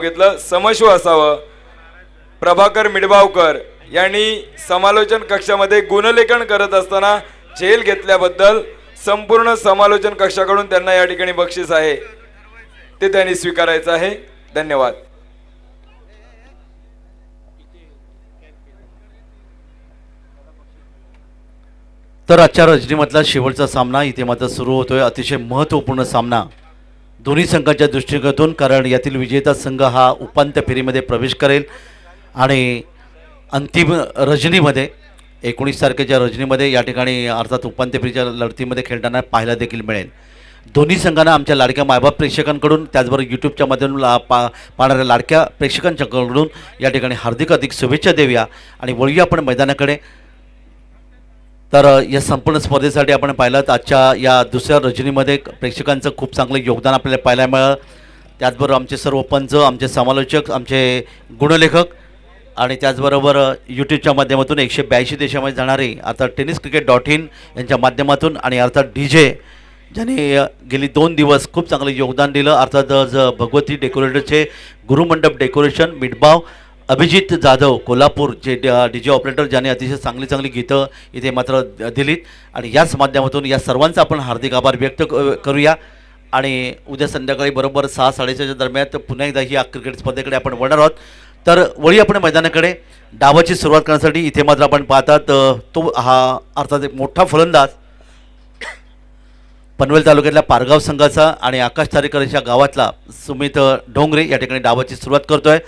घेतलं समश्व असावं। प्रभाकर मिडबावकर यांनी समालोचन कक्षामध्ये गुणलेखन करत असताना झेल घेतल्याबद्दल संपूर्ण समालोचन कक्षाकडून त्यांना या ठिकाणी बक्षीस आहे ते त्यांनी स्वीकारायचं आहे। धन्यवाद। तर आजच्या रजनीमधला शेवटचा सामना इथे मात्र सुरू होतोय। अतिशय महत्त्वपूर्ण सामना दोन्ही संघांच्या दृष्टिकोनातून, कारण यातील विजेता संघ हा उपांत्य फेरीमध्ये प्रवेश करेल आणि अंतिम रजनीमध्ये 19 तारखेच्या रजनीमध्ये या ठिकाणी अर्थात उपांत्य फेरीच्या लढतीमध्ये खेळताना पाहायला देखील मिळेल। दोन्ही संघांना आमच्या लाडक्या मायबाप प्रेक्षकांकडून त्याचबरोबर यूट्यूबच्या माध्यमातून पाहणाऱ्या लाडक्या प्रेक्षकांच्याकडून या ठिकाणी हार्दिक शुभेच्छा देऊया आणि वळूया आपण मैदानाकडे। तर या संपूर्ण स्पर्धेसाठी आपण पाहिलं तर आजच्या या दुसऱ्या रजनीमध्ये प्रेक्षकांचं खूप चांगलं योगदान आपल्याला पाहायला मिळालं। त्याचबरोबर आमचे सर्व पंच, आमचे समालोचक, आमचे गुणलेखक आणि त्याचबरोबर यूट्यूबच्या माध्यमातून 182 देशामध्ये जाणारे अर्थात tenniscricket.in यांच्या माध्यमातून आणि अर्थात DJ ज्यांनी गेली 2 दिवस खूप चांगलं योगदान दिलं। अर्थात भगवती डेकोरेटरचे गुरुमंडप डेकोरेशन मिडबाव, अभिजित जाधव कोल्हापूर जे DJ ऑपरेटर ज्यांनी अतिशय चांगली गीतं इथे मात्र दिलीत आणि याच माध्यमातून या सर्वांचा आपण हार्दिक आभार व्यक्त करूया। आणि उद्या संध्याकाळी बरोबर 6-6:30च्या दरम्यान पुन्हा एकदा ही क्रिकेट स्पर्धेकडे आपण वळणार आहोत। तर वळी आपण मैदानाकडे। डावाची सुरुवात करण्यासाठी इथे मात्र आपण पाहतात तो हा अर्थात एक मोठा फलंदाज पनवेल तालुक्यातल्या पारगाव संघाचा आणि आकाश तारेकरच्या गावातला सुमित डोंगरे या ठिकाणी डावाची सुरुवात करतोय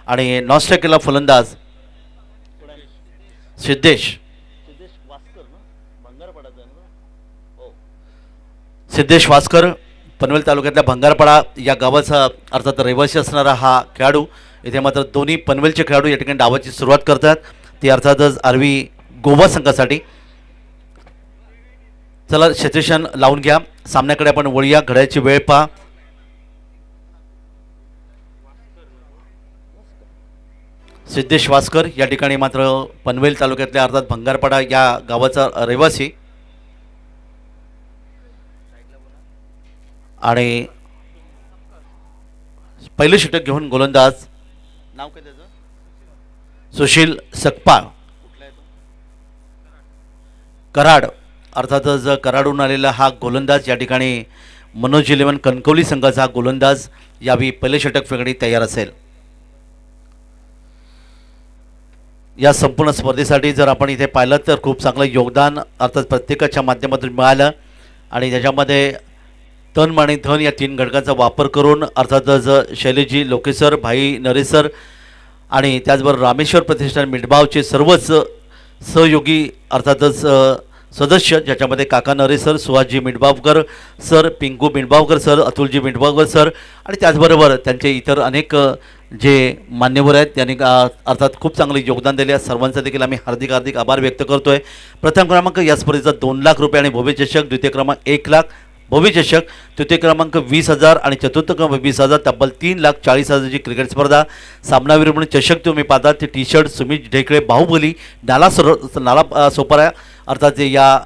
आणि नॉस्ट्रेकेला फलंदाज सिद्धेश वास्कर पनवेल तालुक्यातल्या भंगारपाडा या गावाचा अर्थात रहिवासी असणारा हा खेळाडू। इथे मात्र दोन्ही पनवेलचे खेळाडू या ठिकाणी डावाची सुरुवात करतात, ती अर्थातच आरवी गोवा संघासाठी। चला क्षेत्रक्षण लावून घ्या, सामन्याकडे आपण वळूया। घड्याळाची वेळ पहा। सिद्धेश वास्कर या ठिकाणी मात्र पनवेल तालुक्यातल्या अर्थात भंगारपाडा या गावाचा रहिवासी आणि पहिले षटक घेऊन गोलंदाज नाव काय त्याचं सुशील सकपाळ कराड अर्थातच कराडून आलेला हा गोलंदाज या ठिकाणी मनोज 11 कणकवली संघाचा गोलंदाज यावेळी पहिले षटक फेकण्यासाठी तयार असेल। या संपूर्ण स्पर्धेसाठी जर आपण इथे पाहिलं तर खूप चांगलं योगदान अर्थात प्रत्येकाच्या माध्यमातून मिळालं आणि त्याच्यामध्ये तन आणि धन या 3 घटकांचा वापर करून अर्थातच शैलेजी लोकेसर, भाई नरेसर आणि त्याचबरोबर रामेश्वर प्रतिष्ठान मिडबावचे सर्वच सहयोगी अर्थातच सदस्य ज्याच्यामध्ये काका नरेसर, सुहासजी मिडबावकर सर, पिंकू मिडबावकर सर, अतुलजी मिडबावकर सर आणि त्याचबरोबर त्यांचे इतर अनेक जे मान्यवर आहेत त्यांनी अर्थात खूप चांगले योगदान दिले। सर्वांचा देखील आम्ही हार्दिक आभार व्यक्त करतोय। प्रथम क्रमांक या स्पर्धेचा 2 लाख रुपये आणि भव्य चषक, द्वितीय क्रमांक 1 लाख भव्य चषक, तृतीय क्रमांक 20,000 आणि चतुर्थ क्रमांक 20,000 तब्बल 3,40,000ची क्रिकेट स्पर्धा। सामनावीर म्हणून चषक तुम्ही पाहता ते टी शर्ट सुमित ढेकळे बाहुबली नाला सोपारा अर्थात या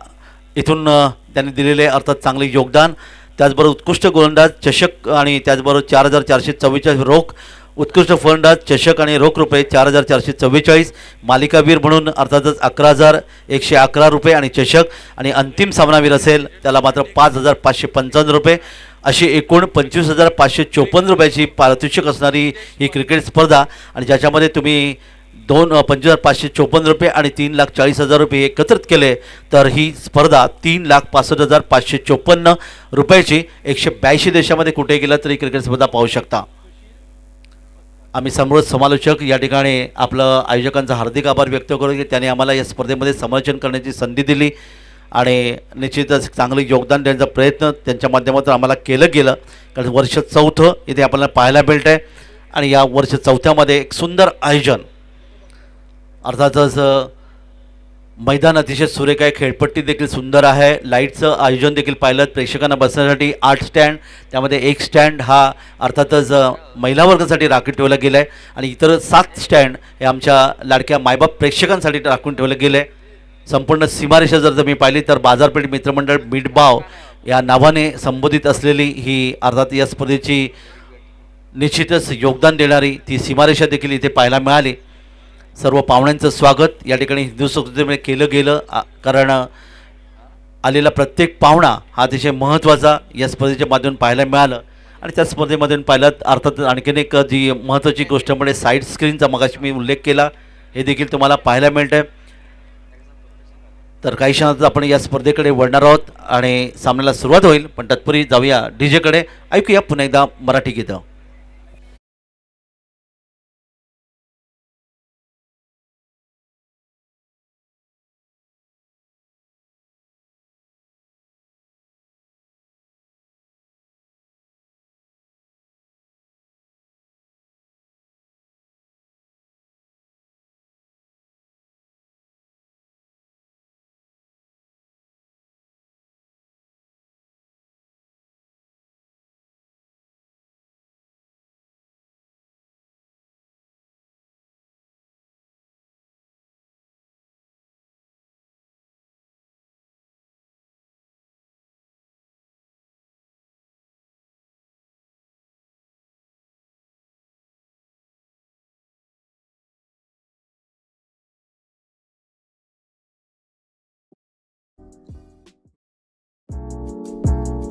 इथून त्यांनी दिलेले अर्थात चांगले योगदान। त्याचबरोबर उत्कृष्ट गोलंदाज चषक आणि त्याचबरोबर 4,444 रोख, उत्कृष्ट फलंदाज चषक आणि रोख रुपये 4,444, मालिकावीर म्हणून अर्थातच 11,111 रुपये आणि चषक आणि अंतिम सामनावीर असेल त्याला मात्र 5,555 रुपये अशी एकूण 25,554 रुपयाची पारितोषिक असणारी ही क्रिकेट स्पर्धा आणि ज्याच्यामध्ये तुम्ही 25,554 रुपये आणि 3,40,000 रुपये एकत्रित केले तर ही स्पर्धा 3,65,554 रुपयाची 182 देशामध्ये कुठे गेला तरी क्रिकेट स्पर्धा पाहू शकता। आम्ही समोर समालोचक या ठिकाणी आपलं आयोजकांचा हार्दिक आभार व्यक्त करू की त्यांनी आम्हाला या स्पर्धेमध्ये समालोचन करण्याची संधी दिली आणि निश्चितच चांगलं योगदान देण्याचा प्रयत्न त्यांच्या माध्यमातून आम्हाला केलं गेलं। कारण वर्ष 4थं इथे आपल्याला पाहायला मिळतं आहे आणि या वर्ष 4थ्यामध्ये एक सुंदर आयोजन अर्थातच मैदान अतिशय सुरेख आहे, खेळपट्टी देखील सुंदर आहे, लाईटचं आयोजन देखील पाहिलं। प्रेक्षकांना बसण्यासाठी 8 स्टँड, त्यामध्ये 1 स्टँड हा अर्थातच महिला वर्गासाठी राखून ठेवला गेला आहे आणि इतर 7 स्टँड हे आमच्या लाडक्या मायबाप प्रेक्षकांसाठी राखून ठेवलं गेलं आहे। संपूर्ण सीमारेषा जर तुम्ही पाहिली तर बाजारपेठ मित्रमंडळ मिडबाव या नावाने संबोधित असलेली ही अर्थात या स्पर्धेची निश्चितच योगदान देणारी ती सीमारेषा देखील इथे पाहायला मिळाली. सर्व पाहुण्यांचं स्वागत या ठिकाणी हिंदू संस्कृतीमध्ये केलं गेलं, कारण आलेला प्रत्येक पाहुणा हा अतिशय महत्त्वाचा या स्पर्धेच्या माध्यमातून पाहायला मिळालं. आणि त्या स्पर्धेमधून पाहिलं अर्थात आणखीन एक जी महत्त्वाची गोष्ट म्हणजे साईड स्क्रीनचा मगाशी मी उल्लेख केला, हे देखील तुम्हाला पाहायला मिळतं आहे. तर काही क्षणातच आपण या स्पर्धेकडे वळणार आहोत आणि सामन्याला सुरुवात होईल, पण तत्पूर्वी जाऊया डीजेकडे. ऐकूया पुन्हा एकदा मराठी गीतं.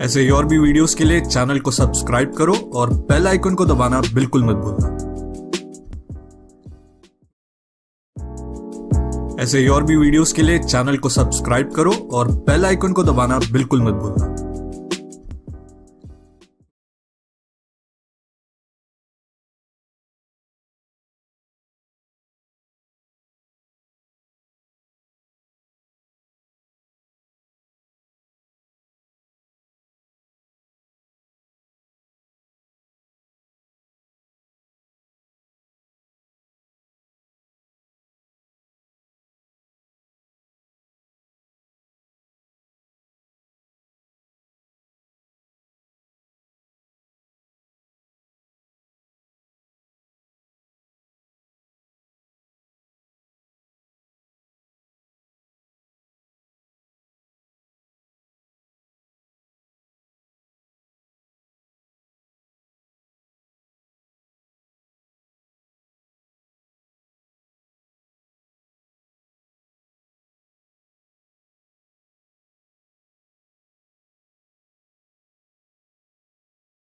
ऐसे ही और भी वीडियोस के लिए चैनल को सब्सक्राइब करो और बेल आइकन को दबाना बिल्कुल मत भूलना. ऐसे ही और भी वीडियोस के लिए चैनल को सब्सक्राइब करो और बेल आइकन को दबाना बिल्कुल मत भूलना.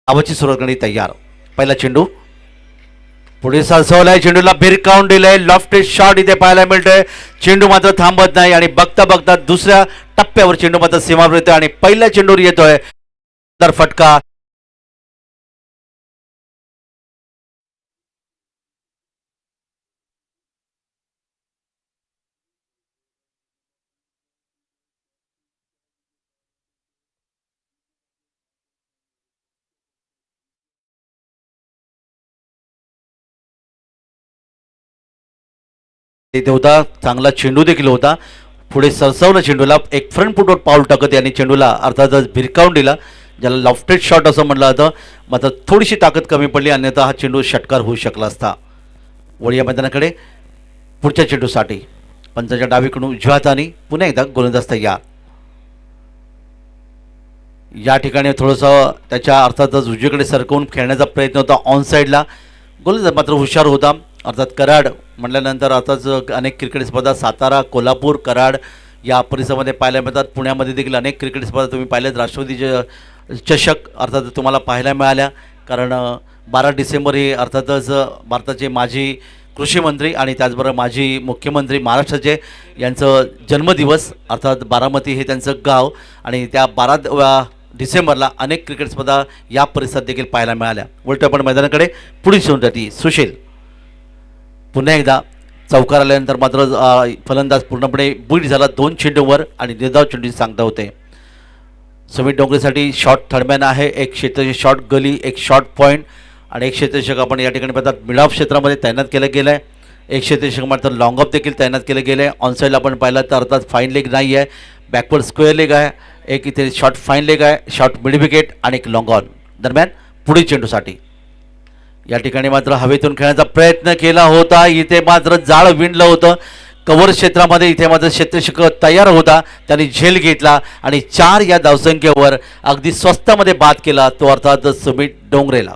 धावाची सुरुवात करण्याची तयार. पहिला चेंडू पुढे सरसवलाय, चेंडूला भिरकावून दिलंय, लॉफ्टेड शॉट इथे पाहायला मिळतोय. चेंडू मात्र थांबत नाही आणि बघता बघता दुसऱ्या टप्प्यावर चेंडू मात्र सीमावर येतोय आणि पहिल्या चेंडूवर येतोय तर फटका. तिथे होता, चांगला चेंडू देखील होता. पुढे सरसवलं चेंडूला, एक फ्रंट फुटवर पाऊल टाकत यांनी चेंडूला अर्थातच भिरकावून दिला, ज्याला लॉफ्टेड शॉट असं म्हटलं जातं. मात्र थोडीशी ताकद कमी पडली, अन्यथा हा चेंडू षटकार होऊ शकला असता. वळीया मैदानाकडे पुढच्या चेंडूसाठी पंचाच्या डावीकडून उजव्या हाताने पुन्हा एकदा गोलंदाज तयार. या ठिकाणी थोडंसं त्याच्या अर्थातच उजवीकडे सरकवून खेळण्याचा प्रयत्न होता ऑन साईडला. गोलंदाज मात्र हुशार होता. अर्थात कराड म्हटल्यानंतर अर्थात अनेक क्रिकेट स्पर्धा सातारा, कोल्हापूर, कराड या परिसरामध्ये पाहायला मिळतात. पुण्यामध्ये देखील अनेक क्रिकेट स्पर्धा तुम्ही पाहिल्यात. राष्ट्रपती चषक अर्थात तुम्हाला पाहायला मिळाल्या, कारण 12 डिसेंबर हे अर्थातच भारताचे माजी कृषी मंत्री आणि त्याचबरोबर माजी मुख्यमंत्री महाराष्ट्राचे यांचं जन्मदिवस, अर्थात बारामती हे त्यांचं गाव, आणि त्या 12 डिसेंबरला अनेक क्रिकेट स्पर्धा या परिसरात देखील पाहायला मिळाल्या. उलट आपण मैदानाकडे पुढील चेंडूसाठी सुशील पुन्हा एकदा चौकार आल्यानंतर मात्र फलंदाज पूर्णपणे बीट झाला 2 चेंडूवर आणि निर्धाव चेंडूची सांगता होते. सुमित डोंगरेसाठी शॉट थर्डमॅन आहे, एक क्षेत्ररक्षक शॉट गली, एक शॉट पॉईंट आणि एक क्षेत्ररक्षक आपण या ठिकाणी पाहतात मिड क्षेत्रामध्ये तैनात केलं गेलं आहे. एक क्षेत्ररक्षक मात्र लॉंग ऑफ देखील तैनात केलं गेलं आहे. ऑनसाईडला आपण पाहिलं तर अर्थात फाईन लेग नाही आहे, बॅकवर्ड स्क्वेअर लेग आहे, एक इथे शॉट फाईन लेग आहे, शॉट मिड विकेट आणि एक लॉंग ऑन. दरम्यान पुढील चेंडूसाठी या ठिकाणी मात्र हवेतून खेळण्याचा प्रयत्न केला होता, इथे मात्र जाळ विणलं होतं कव्हर क्षेत्रामध्ये. इथे मात्र क्षेत्ररक्षक तयार होता, त्यांनी झेल घेतला आणि 4 या धावसंख्येवर अगदी स्वस्तामध्ये बाद केला, तो अर्थात सुमित डोंगरेला.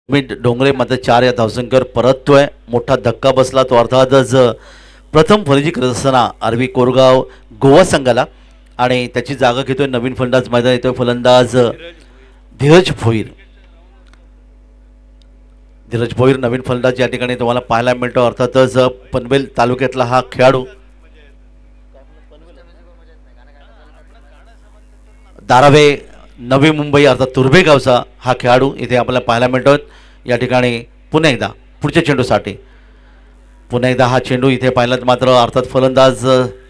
मिड डोंगरे मध्ये 4 या धावसंख्येवर परततोय. मोठा धक्का बसला तो अर्थातच प्रथम फलंदाजी करत असताना आरवी कोरगाव गोवा संघाला आणि त्याची जागा घेतोय नवीन फलंदाज मैदान येतोय फलंदाज धीरज भोईर. धीरज भोईर नवीन फलंदाज या ठिकाणी तुम्हाला पाहायला मिळतो. अर्थातच पनवेल तालुक्यातला हा खेळाडू धारावे नवी मुंबई अर्थात तुर्भे गावचा हा खेळाडू इथे आपल्याला पाहायला मिळतो. या ठिकाणी पुन्हा एकदा पुढच्या चेंडूसाठी पुन्हा एकदा हा चेंडू इथे पाहिला मात्र अर्थात फलंदाज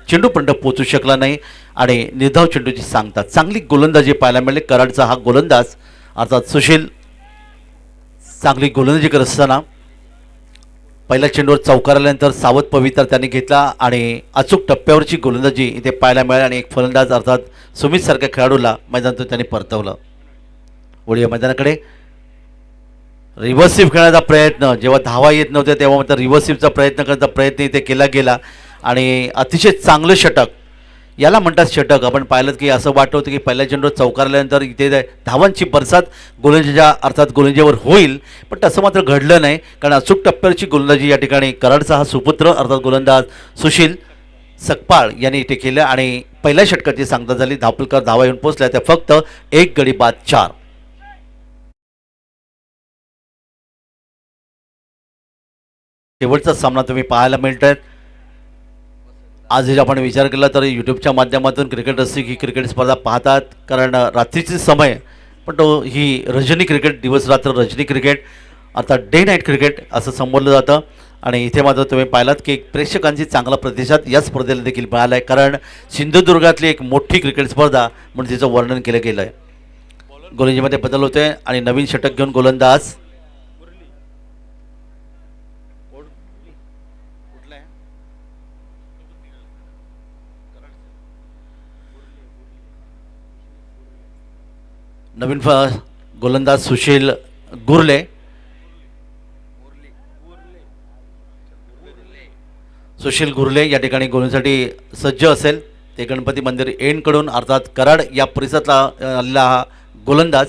चेंडूपर्यंत पोहोचू शकला नाही आणि निर्धाव चेंडूची सांगता चांगली गोलंदाजी पाहायला मिळाली. कराडचा हा गोलंदाज अर्थात सुशील चांगली गोलंदाजी करत असताना पहिल्या चेंडूवर चौकार आल्यानंतर सावध पवित्र त्यांनी घेतला आणि अचूक टप्प्यावरची गोलंदाजी इथे पाहायला मिळाली आणि एक फलंदाज अर्थात सुमित सारख्या खेळाडूला मैदानातून त्यांनी परतवलं. वळूया मैदानाकडे. रिव्हर्सिव्ह खेळण्याचा प्रयत्न जेव्हा धावा येत नव्हत्या तेव्हा मात्र रिव्हर्सिव्हचा प्रयत्न करण्याचा प्रयत्न इथे केला गेला आणि अतिशय चांगलं षटक याला म्हणतात षटक. आपण पाहिलं की असं वाटत होतं की पहिल्या चेंडूवर चौकार आल्यानंतर इथे धावांची बरसात गोलंदाजीच्या अर्थात गोलंदाजीवर होईल पण तसं मात्र घडलं नाही कारण अचूक टप्प्यावरची गोलंदाजी या ठिकाणी कराडचा हा सुपुत्र अर्थात गोलंदाज सुशील सकपाळ यांनी इथे केलं आणि पहिल्या षटकाची सांगता झाली. धापलकर धावा येऊन पोहोचल्या त्या फक्त 1 गडी बाद 4. शेवटचा सामना तुम्ही पाहायला मिळतोय. आज जर आपण विचार केला तर यूट्यूबच्या माध्यमातून क्रिकेट रसिक ही क्रिकेट स्पर्धा पाहतात कारण रात्रीचे समय पण तो ही रजनी क्रिकेट दिवस रात्र रजनी क्रिकेट अर्थात डे नाईट क्रिकेट असं संबोधलं जातं आणि इथे मात्र तुम्ही पाहिलात की प्रेक्षकांची चांगला प्रतिसाद या स्पर्धेला देखील मिळाला आहे कारण सिंधुदुर्गातली एक मोठी क्रिकेट स्पर्धा म्हणून तिचं वर्णन केलं गेलं आहे. गोलंदाजीमध्ये बदल होते आणि नवीन षटक घेऊन गोलंदाज नवीन गोलंदाज सुशील गुरले या ठिकाणी गोलंदाजीसाठी सज्ज असेल. ते गणपती मंदिर एंडकडून अर्थात कराड या परिसरातला आलेला हा गोलंदाज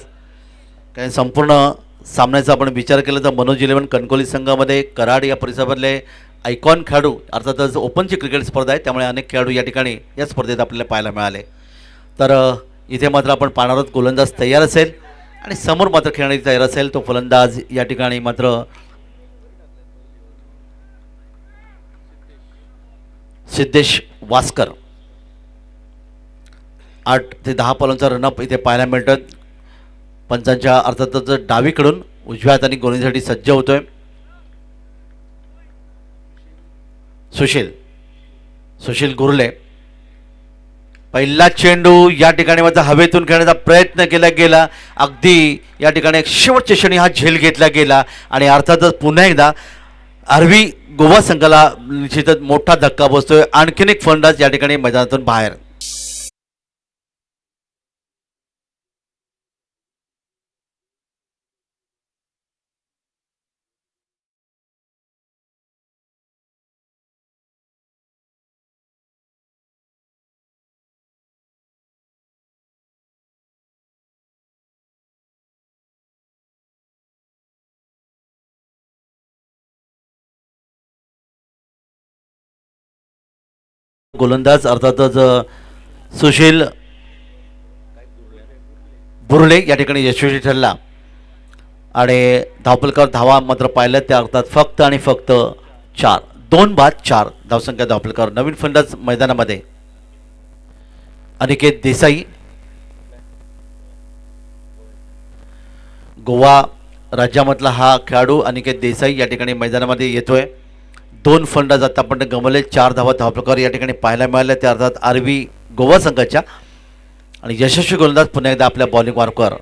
कारण संपूर्ण सामन्याचा आपण विचार केला तर मनोज 11 कणकोली संघामध्ये कराड या परिसरातले आयकॉन खेळाडू अर्थातच ओपनची क्रिकेट स्पर्धा आहे त्यामुळे अनेक खेळाडू या ठिकाणी या स्पर्धेत आपल्याला पाहायला मिळाले. तर इथे मात्र आपण पाहणार आहोत गोलंदाज तयार असेल आणि समोर मात्र खेळणारी तयार असेल. तो फलंदाज या ठिकाणी मात्र सिद्धेश वास्कर. 8 ते 10 बॉलांचा रनअप इथे पाहायला मिळतात. पंचांच्या अर्थातच डावीकडून उजव्या हाताने गोलंदाजीसाठी सज्ज होतोय सुशील गुरले. पहिला चेंडू या ठिकाणी मात्र हवेतून खेळण्याचा प्रयत्न केला गेला. अगदी या ठिकाणी शेवटच्या क्षणी हा झेल घेतला गेला आणि अर्थातच पुन्हा एकदा आरवी गोवा संघाला निश्चितच मोठा धक्का बसतोय. आणखीन एक फलंदाज या ठिकाणी मैदानातून बाहेर. गोलंदाज अर्थातच सुशील बुरले या ठिकाणी यशस्वी ठरला आणि धावपलकर धावा मात्र पाहिल्या त्या अर्थात फक्त आणि फक्त 4. 2 बाद 4 धावसंख्या धावपलकर. नवीन फलंदाज मैदानामध्ये अनिकेत देसाई. गोवा राज्यामधला हा खेळाडू अनिकेत देसाई या ठिकाणी मैदानामध्ये येतोय. 2 फलंदाज आतापर्यंत गमवले. 4 धावा धावपलकर या ठिकाणी पाहायला मिळाल्या त्या अर्थात आरवी गोवा संघाच्या आणि यशस्वी गोलंदाज पुन्हा एकदा आपल्या बॉलिंग मार्कवर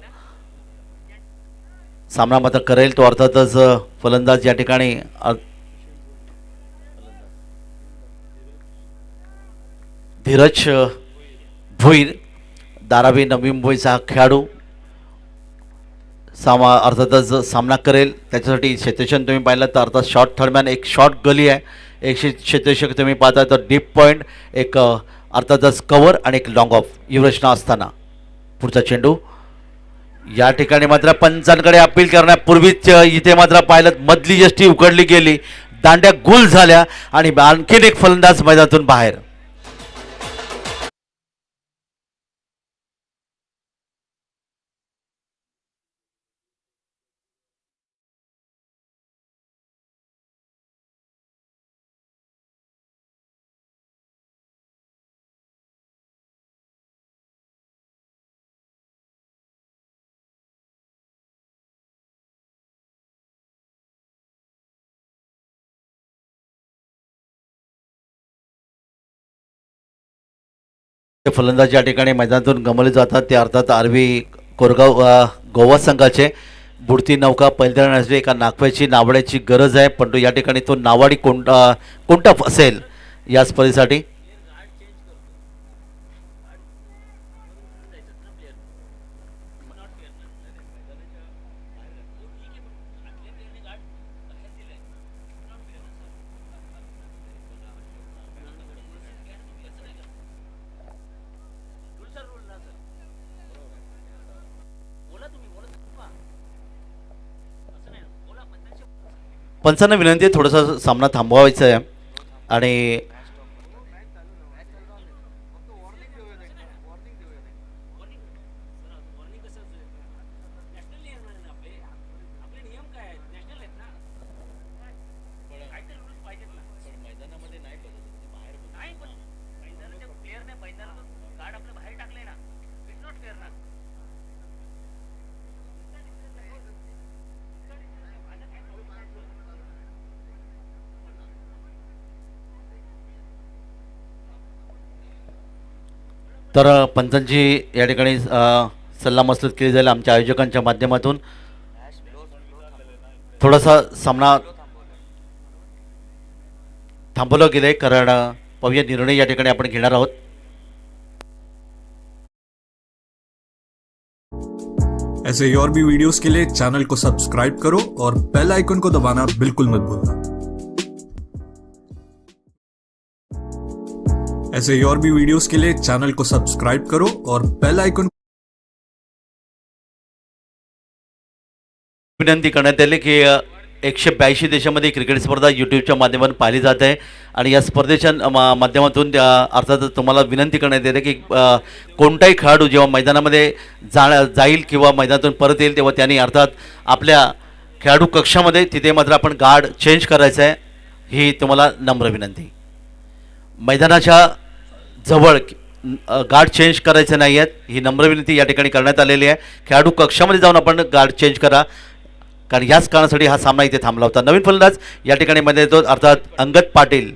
सामना मात्र करेल तो अर्थातच फलंदाज या ठिकाणी धीरज भोईर. धारावी नवी मुंबईचा हा खेळाडू अर्थातच सामना करेल. त्याच्यासाठी क्षेत्ररक्षण तुम्ही पाहिलं तर अर्थात शॉर्ट थर्डमॅन एक शॉर्ट गली आहे. एक क्षेत्ररक्षक तुम्ही पाहता तर डीप पॉईंट एक अर्थातच कव्हर आणि एक लॉंग ऑफ ही रचना असताना पुढचा चेंडू या ठिकाणी मात्र पंचांकडे अपील करण्यापूर्वीच इथे मात्र पाहिलं मधली यष्टी उघडली गेली, दांड्या गुल झाल्या आणि आणखीन एक फलंदाज मैदानातून बाहेर. फलंदाज या ठिकाणी मैदानातून गमावले जातात ते अर्थात आरवी कोरगाव गोवा संघाचे. बुडती नौका पैलण्यासाठी एका नागव्याची नावड्याची गरज आहे, परंतु या ठिकाणी तो नावाडी कोणता असेल या स्पर्धेसाठी. पंचांना विनंती आहे थोडासा सामना थांबवायचा आहे आणि तर पंचांची या ठिकाणी सल्लामसलत केली जाईल आमच्या आयोजकांच्या माध्यमातून. थोडासा सामना थांबवला गेला आहे कारण पाहूया निर्णय या ठिकाणी आपण घेणार आहोत. ऐसे और भी वीडियोस के लिए चैनल को सब्सक्राइब करो और बेल आइकन को दबाना बिल्कुल मत भूलना. ऐसे और भी वीडियोस के लिए चैनल को सब्सक्राइब करो और बेल आइकन. विनंती करण्यात आली की 182 देशामध्ये क्रिकेट स्पर्धा यूट्यूबच्या माध्यमातून पाहिली जात आहे आणि या स्पर्धेच्या माध्यमातून अर्थात तुम्हाला विनंती करण्यात येते की कोणताही खेळाडू जेव्हा मैदानामध्ये जाईल किंवा मैदानातून परत येईल तेव्हा त्यांनी अर्थात आपल्या खेळाडू कक्षामध्ये तिथे मात्र आपण गार्ड चेंज करायचं आहे, ही तुम्हाला नम्र विनंती. मैदानाच्या जवळ गार्ड चेंज करायचे नाही आहेत, ही नम्र विनंती या ठिकाणी करण्यात आलेली आहे. खेळाडू कक्षामध्ये जाऊन आपण गार्ड चेंज करा, कारण याच कारणासाठी हा सामना इथे थांबला होता. नवीन फलंदाज या ठिकाणी मध्ये येतो अर्थात अंगद पाटील,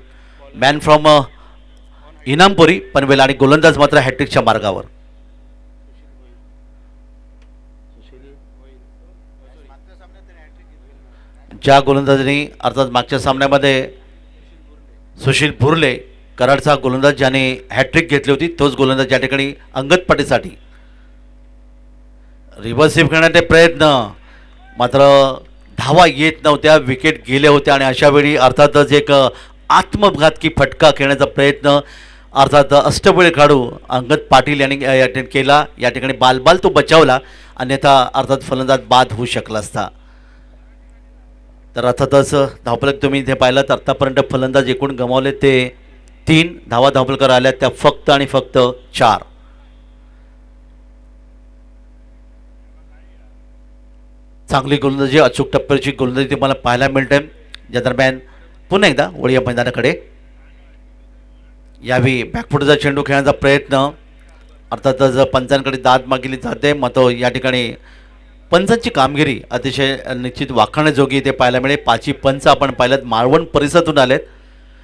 मॅन फ्रॉम इनामपुरी पनवेल, आणि गोलंदाज मात्र हॅट्रिकच्या मार्गावर. ज्या गोलंदाजांनी अर्थात मागच्या सामन्यामध्ये सुशील भुरले कराडचा गोलंदाज ज्याने हॅट्रिक घेतली होती, तोच गोलंदाज या ठिकाणी अंगद पाटीलसाठी. रिव्हर्स स्वीप करण्याचे प्रयत्न, मात्र धावा येत नव्हत्या, विकेट गेल्या होत्या आणि अशावेळी अर्थातच एक आत्मघातकी फटका खेळण्याचा प्रयत्न अर्थात अष्टबळी खेळाडू अंगद पाटील यांनी या ठिकाणी केला. या ठिकाणी बाल तो बचावला, अन्यथा अर्थात फलंदाज बाद होऊ शकला असता. तर अर्थातच धावफलक तुम्ही इथे पाहिलं तर आत्तापर्यंत फलंदाज एकूण गमावले ते 3 धावा धावफलकावर आल्या त्या फक्त आणि फक्त 4. चांगली गोलंदाजी, अचूक टप्प्याची गोलंदाजी तुम्हाला पाहायला मिळते. ज्या दरम्यान पुन्हा एकदा वळीया मैदानाकडे यावेळी बॅकफुटचा चेंडू खेळण्याचा प्रयत्न, अर्थातच पंचांकडे दाद मागितली जाते. मात्र या ठिकाणी पंचांची कामगिरी अतिशय निश्चित वाखाणण्याजोगी इथे पाहायला मिळेल. 5 पंच आपण पाहिलं मालवण परिसरातून आलेत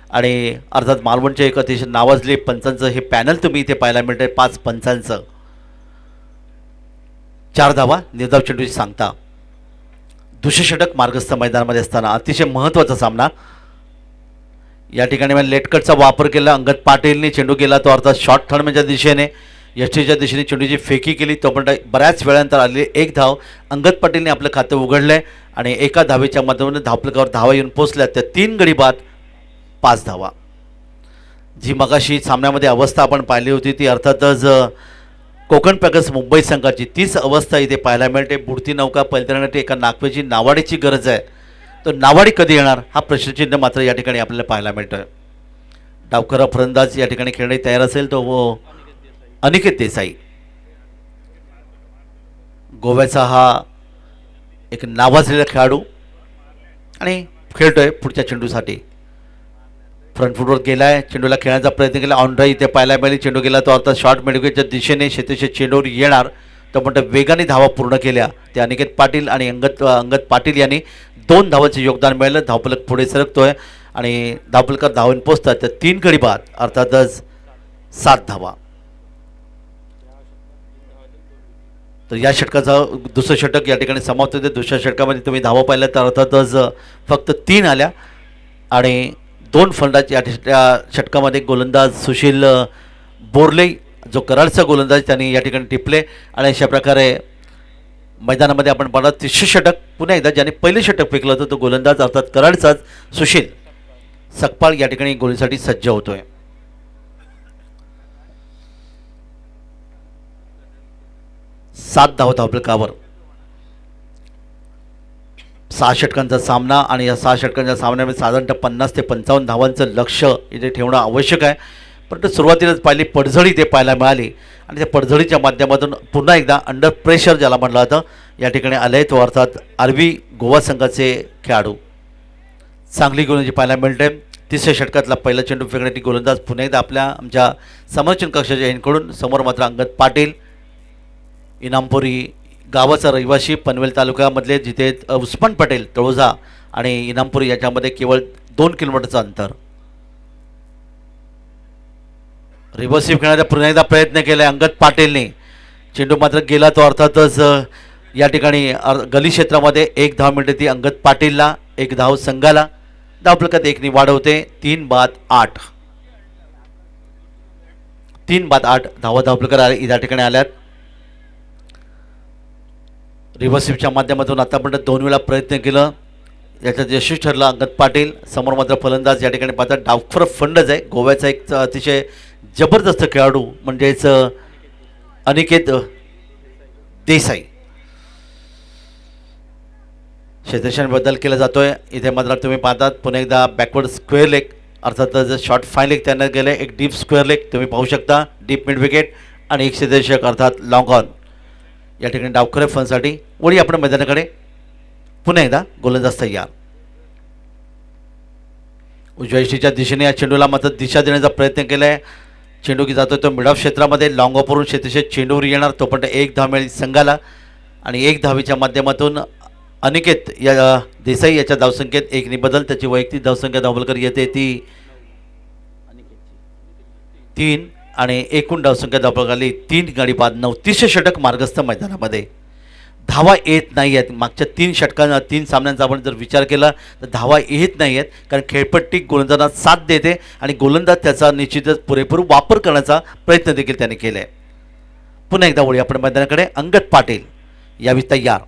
आणि अर्थात मालवणचे एक अतिशय नावाजले पंचांचं हे पॅनल तुम्ही इथे पाहायला मिळते. 5 पंचांचं 4 धावा निर्धाव चेंडूची सांगता. दुसरे षटक मार्गस्थ मैदानामध्ये असताना अतिशय महत्त्वाचा सामना. या ठिकाणी लेटकटचा वापर केला अंगद पाटीलने, चेंडू गेला तो अर्थात शॉर्ट थर्डच्या दिशेने, यष्टीच्या दिशेने चेंडूची फेकी केली. तो पण बऱ्याच वेळानंतर आलेली 1 धाव अंगद पाटीलने आपलं खातं उघडलं आहे आणि एका धावेच्या माध्यमातून धावफलकावर धावा येऊन पोचल्या. त्या 3 गडी बाद 5 धावा. जी मगाशी सामन्यामध्ये अवस्था आपण पाहिली होती ती अर्थातच कोकण पॅकर्स मुंबई संघाची तीच अवस्था इथे पाहायला मिळते. बुडती नौका पलटवण्यासाठी एका नागपूरची नावाडीची गरज आहे. तो नावाडी कधी येणार हा प्रश्नचिन्ह मात्र या ठिकाणी आपल्याला पाहायला मिळतं. डावखरा फलंदाज या ठिकाणी खेळण्यास तयार असेल तो अनिकेत देसाई. गोव्याचा हा एक नावाजलेला खेळाडू आणि खेळतोय पुढच्या चेंडूसाठी. फ्रंट फुटवर गेला आहे, चेंडूला खेळण्याचा प्रयत्न केला. ऑनड्राई इथे पाहायला मिळाली. चेंडू गेला तो आता शॉर्ट मिडविकेटच्या दिशेने शेतीचे चेंडूवर येणार. तो म्हणतो वेगाने धावा पूर्ण केल्या ते अनिकेत पाटील आणि अंगद पाटील यांनी 2 धावांचे योगदान मिळालं. धावफलक पुढे सरकतोय आणि धावफलकात धावून पोचतात तर 3 गडी बाद अर्थातच 7 धावा. तर या षटकाचा दुसरं षटक या ठिकाणी समाप्त होते. दुसऱ्या षटकामध्ये तुम्ही धावा पाहिल्या तर अर्थातच फक्त 3 आल्या आणि 2 फलंदाज या षटकामध्ये गोलंदाज सुशील बोर्ले जो कराडचा गोलंदाज त्यांनी या ठिकाणी टिपले आणि अशा प्रकारे मैदानामध्ये आपण पाहता तिसरे षटक पुन्हा एकदा ज्याने पहिले षटक फेकलं होतं तो गोलंदाज अर्थात कराडचाच सुशील सकपाळ या ठिकाणी गोलीसाठी सज्ज होतोय. सात धावफलकावर 6 षटकांचा सामना आणि या 6 षटकांच्या सामन्यामध्ये साधारणतः 50 ते 55 धावांचं लक्ष इथे ठेवणं आवश्यक आहे. परंतु सुरुवातीलाच पहिली पडझड इथे पाहायला मिळाली आणि त्या पडझडीच्या माध्यमातून पुन्हा एकदा अंडर प्रेशर ज्याला म्हटलं जातं या ठिकाणी आले तो अर्थात आरवी गोवा संघाचे खेळाडू. चांगली गोलंदाजी पाहायला मिळते. तिसऱ्या षटकातला पहिला चेंडू फेकण्यासाठी गोलंदाज पुन्हा एकदा आमच्या समरचन कक्षाच्या यांकडून. समोर मात्र अंगद पाटील इनामपुरी गावाचा रहिवासी पनवेल तालुक्यामधले जिथे उस्मान पटेल तळोजा आणि इनामपुरी याच्यामध्ये केवळ 2 किलोमीटरचं अंतर. रिव्हर्सिव्ह खेळण्याचा पुन्हा एकदा प्रयत्न केला अंगद पाटीलने. चेंडू मात्र गेला तो अर्थातच या ठिकाणी गली क्षेत्रामध्ये 1 धाव मिळते ती अंगद पाटीलला. 1 धाव संघाला. धावफलकात 1 वाढवते. 3 बाद 8 धावा धावफलकार या ठिकाणी आल्यात. रिव्हर्सिव्हच्या माध्यमातून आतापर्यंत 2 वेळा प्रयत्न केलं याच्यात यशस्वी ठरला अंगद पाटील. समोर मात्र फलंदाज या ठिकाणी पाहतात डावखुरा फंडच आहे. गोव्याचा एक अतिशय जबरदस्त खेळाडू म्हणजेच अनिकेत देसाई. क्षेत्रक्षण बदल केला जातोय इथे मात्र तुम्ही पाहतात पुन्हा एकदा बॅकवर्ड स्क्वेअर लेग अर्थातच शॉर्ट फाईन लेग त्यांना गेले. एक डीप स्क्वेअर लेग तुम्ही पाहू शकता. डीप मिड विकेट आणि एक क्षेत्ररक्षक अर्थात लॉंग ऑन या ठिकाणी डावखरे फनसाठी. वळी आपण मैदानाकडे पुन्हा एकदा गोलंदाज तयार. उजव्या इष्टीच्या दिशेने या चेंडूला मात्र दिशा देण्याचा प्रयत्न केला आहे. चेंडू की जातो तो मिड ऑफ क्षेत्रामध्ये लॉंग ऑफवरून क्षेत्रक्षे चेंडूवर येणार. तोपर्यंत 1 धाव मिळेल संघाला आणि 1 धावेच्या माध्यमातून अनिकेत या देसाई याच्या धावसंख्येत 1 बदल. त्याची वैयक्तिक धावसंख्या धावलकर येते ती 3 आणि एकूण धावसंख्या धावफलकाली 3 गडी बाद 9. तिसरे षटक मार्गस्थ मैदानामध्ये धावा येत नाही आहेत. मागच्या 3 सामन्यांचा आपण जर विचार केला तर धावा येत नाही आहेत कारण खेळपट्टी गोलंदाजांना साथ देते आणि गोलंदाज त्याचा निश्चितच पुरेपूर वापर करण्याचा प्रयत्न देखील त्याने केला आहे. पुन्हा एकदा वळी आपण मैदानाकडे. अंगद पाटील यावी तयार.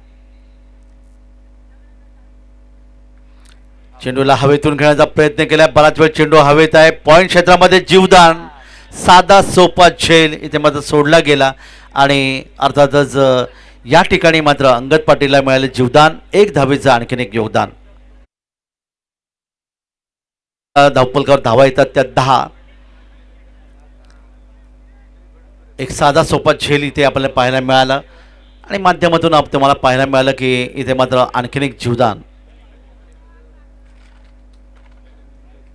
चेंडूला हवेतून खेळण्याचा प्रयत्न केला. बराच वेळ चेंडू हवेत आहे. पॉईंट क्षेत्रामध्ये जीवदान साधा सोपा झेल इथे मात्र सोडला गेला आणि अर्थातच या ठिकाणी मात्र अंगद पाटीलला मिळाले जीवदान. 1 धावेचं आणखीन 1 योगदान. धावफलकावर धावा येतात त्या 10. एक साधा सोपा झेल इथे आपल्याला पाहायला मिळाला आणि माध्यमातून तुम्हाला पाहायला मिळालं की इथे मात्र आणखीन 1 जीवदान.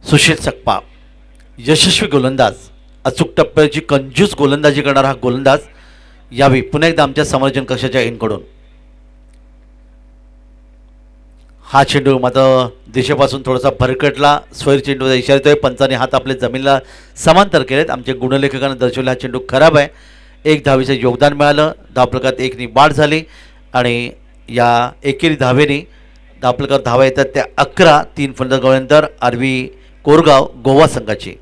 सुशील सकपा यशस्वी गोलंदाज. अचूक टप्प्याची कंजूस गोलंदाजी करणारा हा गोलंदाज यावी पुन्हा एकदा आमच्या समर्जन कक्षाच्या एनकडून. हा चेंडू मात्र दिशेपासून थोडासा भरकटला. स्वैर चेंडूचा इशारा येतोय. पंचाने हात आपले जमिनीला समांतर केलेत. आमच्या गुणलेखकांना दर्शवले हा चेंडू खराब आहे. 1 धावेचं योगदान मिळालं. धावफलकात 1 वाढ झाली आणि या एकेरी धावेने धावफलकावर धावा येतात त्या 11. 3 फलंदाज गोलंदाज आरवी कोरगाव गोवा संघाची.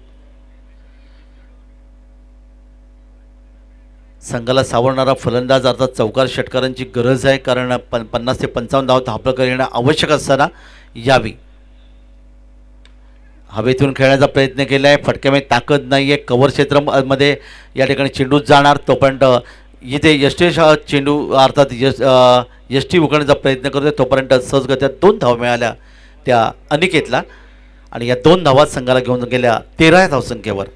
संघाला सावरणारा फलंदाज अर्थात चौकार षटकारांची गरज आहे कारण 50 ते 55 धाव धावफलकावर येणं आवश्यक असताना यावी. हवेतून खेळण्याचा प्रयत्न केला आहे. फटक्यामध्ये ताकद नाही आहे. कव्हर क्षेत्रामध्ये या ठिकाणी चेंडू जाणार. तोपर्यंत इथे यष्टेश हा चेंडू अर्थात यष्टी उकळण्याचा प्रयत्न करतोय, तोपर्यंत सहजगत्या 2 धावा मिळाल्या त्या अनिकेतला आणि या 2 धावा संघाला घेऊन गेल्या 13 धावसंख्येवर.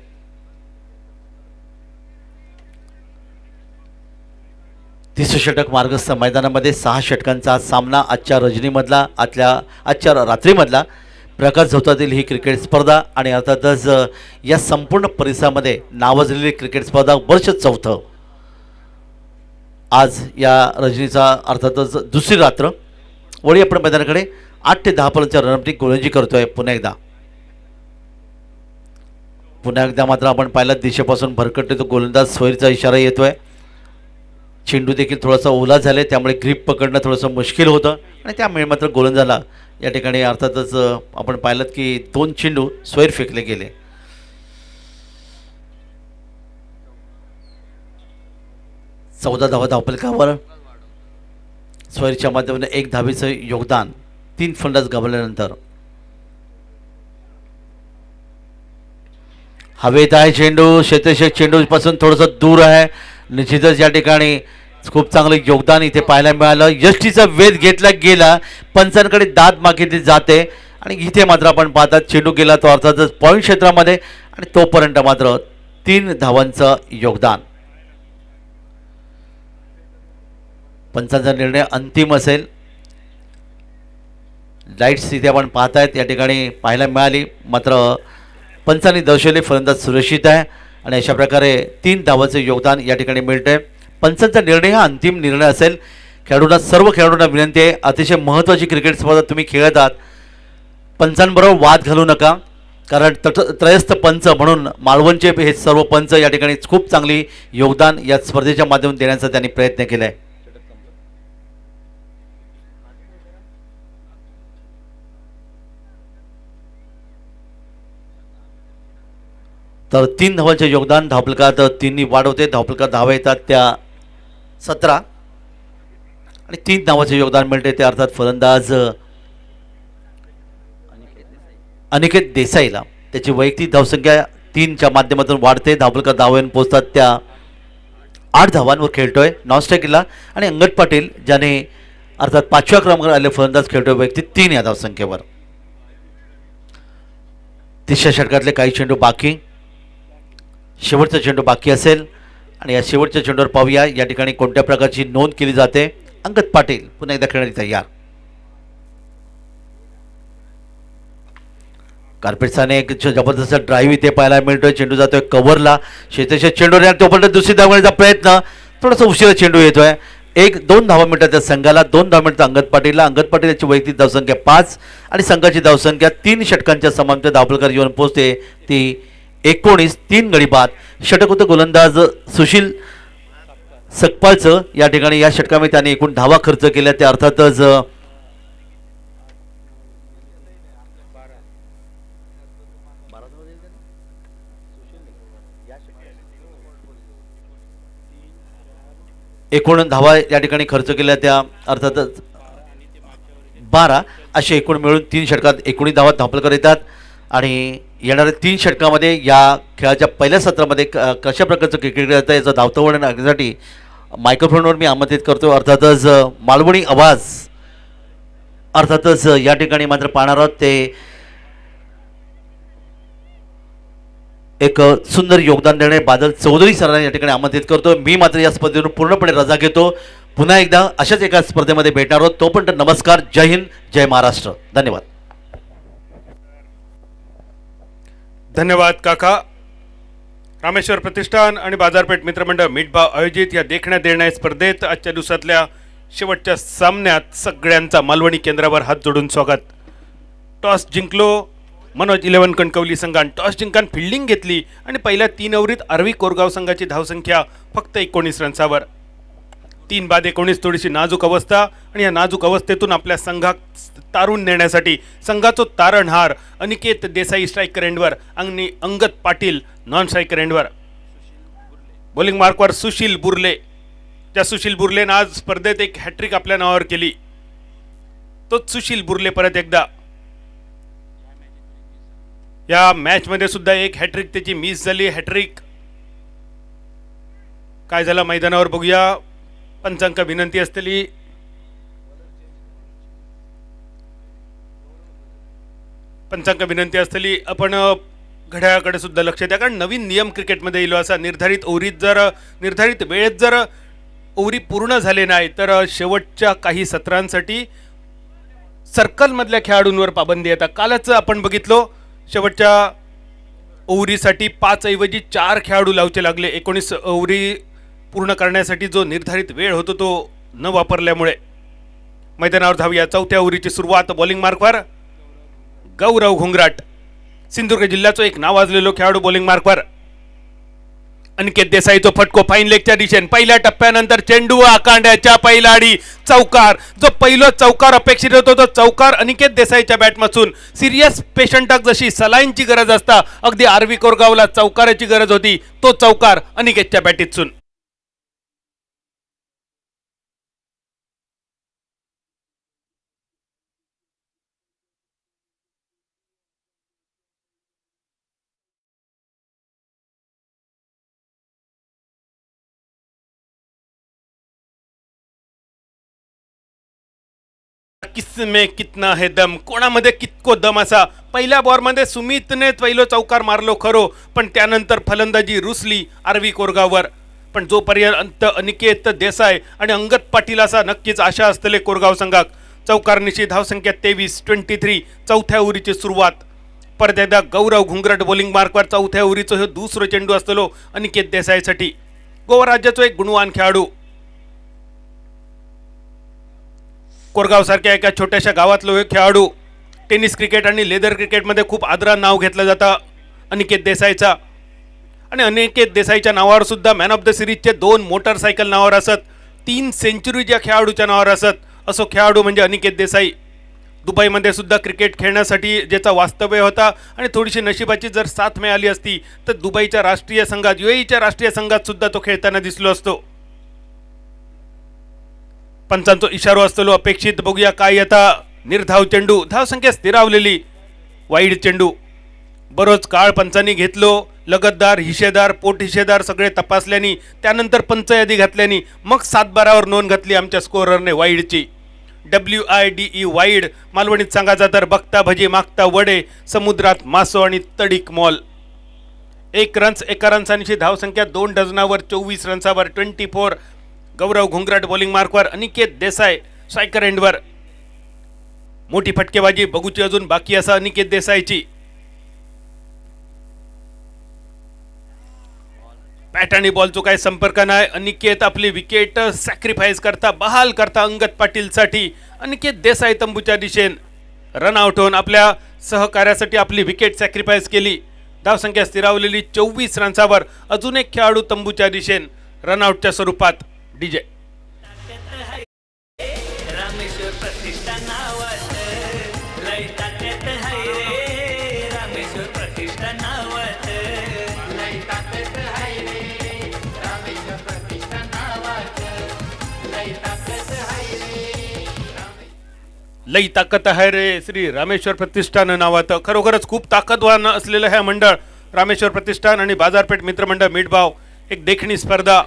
तिसरं षटक मार्गस्थ मैदानामध्ये 6 षटकांचा सामना आजच्या रात्रीमधला प्रकाश झोतातील ही क्रिकेट स्पर्धा आणि अर्थातच या संपूर्ण परिसरामध्ये नावाजलेली क्रिकेट स्पर्धा वर्ष 4थं. आज या रजनीचा अर्थातच दुसरी रात्र. वळी आपण मैदानाकडे 8 ते 10 पर्यंतच्या रणनीतिक गोलंदाजी करतोय. पुन्हा एकदा मात्र आपण पाहिलं दिशेपासून भरकटले तो गोलंदाज सोयरीचा इशारा येतोय. चेंडू देखील थोडासा ओला झाले, त्यामुळे ग्रीप पकडणं थोडंसं मुश्किल होतं आणि त्यामुळे मात्र गोलंदाजाला या ठिकाणी अर्थातच आपण पाहिलं की 2 चेंडू स्वैर फेकले गेले. चौदा धावा धावफलकावर. स्वैरच्या माध्यमातून 1 धावेचं योगदान 3 फलंदाज गमावल्यानंतर. हवेत आहे चेंडू, क्षेत्ररक्षक चेंडूपासून थोडंसं दूर आहे. निश्चितच या ठिकाणी खूप चांगलं योगदान इथे पाहायला मिळालं. यष्टीचा वेध घेतला गेला, पंचांकडे दाद मागितली जाते आणि इथे मात्र आपण पाहतात चेंडू गेला तो अर्थातच पॉईंट क्षेत्रामध्ये आणि तोपर्यंत मात्र 3 धावांचं योगदान. पंचांचा निर्णय अंतिम असेल. लाईट्स इथे आपण पाहतायत या ठिकाणी पाहायला मिळाली, मात्र पंचांनी दर्शवले फलंदाज सुरक्षित आहे आणि अशा प्रकारे 3 धावांचं योगदान या ठिकाणी मिळतंय. पंचांचा निर्णय हा अंतिम निर्णय असेल. सर्व खेळाडूंना विनंती आहे, अतिशय महत्त्वाची क्रिकेट स्पर्धा तुम्ही खेळत आहात, पंचांबरोबर वाद घालू नका, कारण त्रयस्थ पंच म्हणून मालवणचे हे सर्व पंच या ठिकाणी खूप चांगली योगदान या स्पर्धेच्या माध्यमातून देण्याचा त्यांनी प्रयत्न केला आहे. तर 3 धावांचे योगदान धावफलकात 3 वाढ होते. धावफलकात धावा येतात त्या 17 आणि 3 धावांचे योगदान मिळते ते अर्थात फलंदाज अनिकेत देसाईला. त्याची वैयक्तिक धावसंख्या 3च्या माध्यमातून वाढते. धावफलकात धावांवर पोहोचतात त्या 8 धावांवर खेळतोय नॉनस्ट्राईकला आणि अंगद पाटील ज्याने अर्थात 5व्या क्रमांकावर आले फलंदाज खेळतोय वैयक्तिक 3 या धावसंख्येवर. तिसऱ्या षटकातले काही चेंडू बाकी, शेवटचा चेंडू बाकी असेल आणि या शेवटच्या चेंडूवर पाहूया या ठिकाणी कोणत्या प्रकारची नोंद केली जाते. अंगद पाटील पुन्हा एकदा खेळण्यासाठी तयार. कार्पेटसाने एक जबरदस्त ड्राईव्ह इथे पाहायला मिळतोय. चेंडू जातोय कव्हरला, शेताच्या चेंडूवर तोपर्यंत दुसरी धाव घेण्याचा प्रयत्न, थोडासा उशिरा चेंडू येतोय. 1-2 धावा मिळतात त्या संघाला, 2 धावा मिळतात अंगद पाटीलला. अंगद पाटील याची वैयक्तिक धावसंख्या 5 आणि संघाची धावसंख्या 3 षटकांच्या समांतर धावफलकावर येऊन पोहोचते ती 19. 3 गडी बाद. षटक होतं गोलंदाज सुशील सकपालचं. या ठिकाणी या षटकामध्ये त्याने एकूण धावा खर्च केल्या त्या अर्थातच 19 धावा या ठिकाणी खर्च केल्या त्या अर्थातच 12 असे एकूण मिळून 3 षटकात 19 धावा धावफलकावर येतात. आणि येणाऱ्या 3 षटकामध्ये या खेळाच्या पहिल्या सत्रामध्ये कशा प्रकारचं क्रिकेट खेळतं याचं धावतं वर्णन करण्यासाठी मायक्रोफोनवर मी आमंत्रित करतो अर्थातच मालवणी आवाज अर्थातच या ठिकाणी मात्र पाहणार आहोत. ते एक सुंदर योगदान देणे बादल चौधरी सरांना या ठिकाणी आमंत्रित करतो. मी मात्र या स्पर्धेतून पूर्णपणे रजा घेतो. पुन्हा एकदा अशाच एका स्पर्धेमध्ये भेटणार आहोत. तोपर्यंत नमस्कार, जय हिंद, जय महाराष्ट्र, धन्यवाद. धन्यवाद काका. रामेश्वर प्रतिष्ठान आणि बाजारपेठ मित्रमंडळ मिठभाव आयोजित या देखण्या देण्या स्पर्धेत आजच्या दिवसातल्या शेवटच्या सामन्यात सगळ्यांचा मालवणी केंद्रावर हात जोडून स्वागत. टॉस जिंकलो मनोज 11 कणकवली संघाने. टॉस जिंकून फिल्डिंग घेतली आणि पहिल्या 3 ओव्हरीत आरवी कोरगाव संघाची धावसंख्या फक्त 19 रन्सावर. 3 बाद 19 थोडीशी नाजूक अवस्था आणि या नाजूक अवस्थेतून आपल्या संघात तारून नेण्यासाठी संघाचो तारणहार अनिकेत देसाई स्ट्रायकर एंडवर आणि अंगद पाटील नॉन स्ट्रायकर एंडवर. बॉलिंग मार्कवर सुशील बुर्ले. त्या सुशील बुर्लेनं आज स्पर्धेत एक हॅट्रिक आपल्या नावावर केली. तोच सुशील बुर्ले परत एकदा या मॅच मध्ये सुद्धा एक हॅट्रिक त्याची मिस झाली. हॅट्रिक काय झालं मैदानावर बघूया. पंचांक विनंती असलेली आपण घड्याळाकडे सुद्धा लक्ष द्या, कारण नवीन नियम क्रिकेटमध्ये येईल असा निर्धारित वेळेत जर ओव्हरी पूर्ण झाले नाही तर शेवटच्या काही सत्रांसाठी सर्कलमधल्या खेळाडूंवर पाबंदी येतात. कालच आपण बघितलो शेवटच्या ओव्हरीसाठी 5 ऐवजी 4 खेळाडू लावचे लागले. 19 ओव्हरी पूर्ण करण्यासाठी जो निर्धारित वेळ होतो तो न वापरल्यामुळे. मैदानावर धावूया. चौथ्या ओव्हरीची सुरुवात. बॉलिंग मार्कवर गौरव घुंगराट, सिंधुदुर्ग जिल्ह्याचं एक नावाजलेलो खेळाडू बॉलिंग मार्कवर. अनिकेत देसाईचा फटको फाईन लेगच्या दिशेने. पहिल्या टप्प्यानंतर चेंडू आकांड्याच्या पैलाडी चौकार. जो पहिला चौकार अपेक्षित होतो तो चौकार अनिकेत देसाईच्या बॅटमधून. सिरियस पेशंटाक जशी सलाईनची गरज असता अगदी आरवी कोरगावला चौकाराची गरज होती, तो चौकार अनिकेतच्या बॅटीतून. किसमे कितना है दम, कोणामध्ये कितको दम असा. पहिल्या बॉलमध्ये सुमितने पहिलो चौकार मारलो खरो, पण त्यानंतर फलंदाजी रुसली आरवी कोरगाववर. पण जोपर्यंत अनिकेत देसाई आणि अंगद पाटील असा नक्कीच आशा असतले कोरगाव संघाक. चौकारनिशी धावसंख्या 23 चौथ्या ओव्हरीची सुरुवात. परत एकदा गौरव घुंगरट बॉलिंग मार्कवर. चौथ्या ओव्हरीचो हे दुसरो चेंडू असतलो अनिकेत देसाईसाठी. गोवा राज्याचो एक गुणवान खेळाडू. कोरगाव सारख्या एका छोट्याशा गावातलो एक खेळाडू. टेनिस क्रिकेट आणि लेदर क्रिकेटमध्ये खूप आदरान नाव घेतलं जातं अनिकेत देसाईचा. आणि अनिकेत देसाईच्या नावावर सुद्धा मॅन ऑफ द सिरीजचे 2 मोटरसायकल नावावर असत, 3 सेंचुरी ज्या खेळाडूच्या नावावर असत, असो खेळाडू म्हणजे अनिकेत देसाई. दुबईमध्ये सुद्धा क्रिकेट खेळण्यासाठी ज्याचा वास्तव्य होता आणि थोडीशी नशिबाची जर साथ मिळाली असती तर दुबईच्या राष्ट्रीय संघात, UAEच्या राष्ट्रीय संघात सुद्धा तो खेळताना दिसलो असतो. पंचांचा इशारो असतो अपेक्षित. बघूया काय आता. निर्धाव चेंडू, धावसंख्या स्थिरावलेली, वाईड चेंडू. बरोच काळ पंचांनी घेतलो. लगतदार, हिशेदार, पोट हिशेदार सगळे तपासल्यानी त्यानंतर पंच यादी घातल्यानी मग 7-12वर नोंद घातली आमच्या स्कोररने वाईडची. WIDE wide. मालवणीत सांगायचा तर बघता भजी मागता वडे, समुद्रात मासो आणि तडीक मॉल. 1 रन्स, 1 रन्सांची धावसंख्या 2 डझनावर 24 रन्सावर 24. गौरव घुंगराट बॉलिंग मार्कवर. अनिकेत देसाई स्ट्रायकर एंडवर. मोठी फटकेबाजी बघूची अजून बाकी असा अनिकेत देसाईची. बॅट आणि बॉलचा काही संपर्क नाही. अनिकेत आपली विकेट सॅक्रिफाईस करता, बहाल करता अंगद पाटीलसाठी. अनिकेत देसाई तंबूच्या दिशेन रन आउट होऊन आपल्या सहकार्यासाठी आपली विकेट सॅक्रिफाईस केली. धावसंख्या स्थिरावलेली 24 रन्सावर. अजून एक खेळाडू तंबूच्या दिशेन रनआउटच्या स्वरूपात. DJ रामेश्वर प्रतिष्ठान नावात लय ताकद हाय रे. रामेश्वर प्रतिष्ठान नावात लय ताकद हाय रे. रामेश्वर प्रतिष्ठान नावात लय ताकद हाय रे. लई ताकद आहे रे. श्री रामेश्वर प्रतिष्ठान नावात खरोखरच खूप ताकदवान असलेलं हे मंडळ रामेश्वर प्रतिष्ठान आणि बाजारपेठ मित्रमंडळ मिठभाव. एक देखणी स्पर्धा.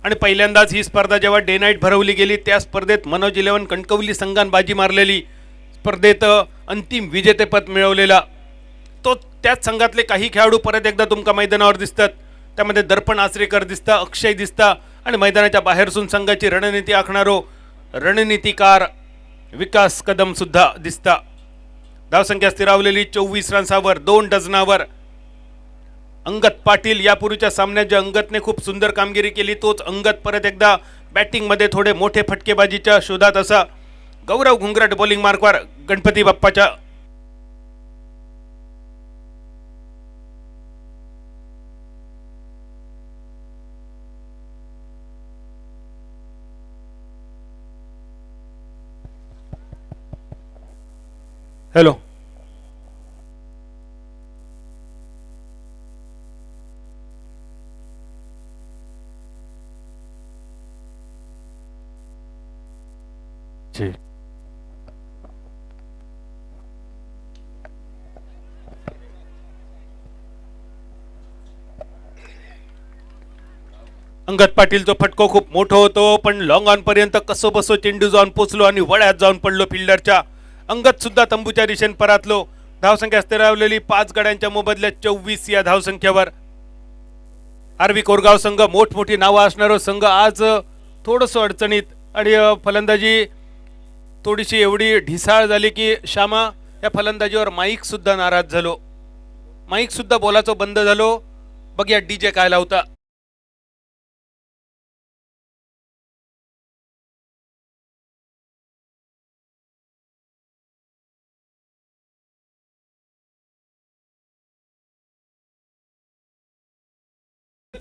आणि पहिल्यांदाच ही स्पर्धा जेव्हा डे नाईट भरवली गेली त्या स्पर्धेत मनोज 11 कणकवली संघान बाजी मारलेली, स्पर्धेत अंतिम विजेतेपद मिळवलेला तो त्याच संघातले काही खेळाडू परत एकदा तुमका मैदानावर दिसतात. त्यामध्ये दर्पण आचरेकर दिसता, अक्षय दिसता आणि मैदानाच्या बाहेरसून संघाची रणनीती आखणारो रणनीतिकार विकास कदम सुद्धा दिसता. धावसंख्या स्थिरावलेली 24 रन्सावर 2 डझनावर. अंगद पाटील यापूर्वीच्या सामन्यात ज्या अंगदने खूप सुंदर कामगिरी केली तोच अंगद परत एकदा बॅटिंगमध्ये थोडे मोठे फटकेबाजीच्या शोधात असा. गौरव घुंगराट बॉलिंग मार्कवर. गणपती बाप्पाच्या हॅलो जी अंगद पाटीलचा फटको खूप मोठा होतो, पण लॉंग ऑन पर्यंत कसो बसो चेंडू जाऊन पोचलो आणि वळ्यात जाऊन पडलो फिल्डरच्या. अंगद सुद्धा तंबूच्या दिशेने परतलो. धावसंख्या स्थिरावलेली 5 गड्यांच्या मोबदल्यात 24 या धावसंख्येवर. आरवी कोरगाव संघ मोठमोठी नावं असणारा संघ आज थोडंसं अडचणीत आणि फलंदाजी थोडीशी एवढी ढिसाळ झाली की श्यामा या फलंदाजीवर माईक सुद्धा नाराज झालो. माईक सुद्धा बोलाचं बंद झालो. बघूया डीजे काय लावता.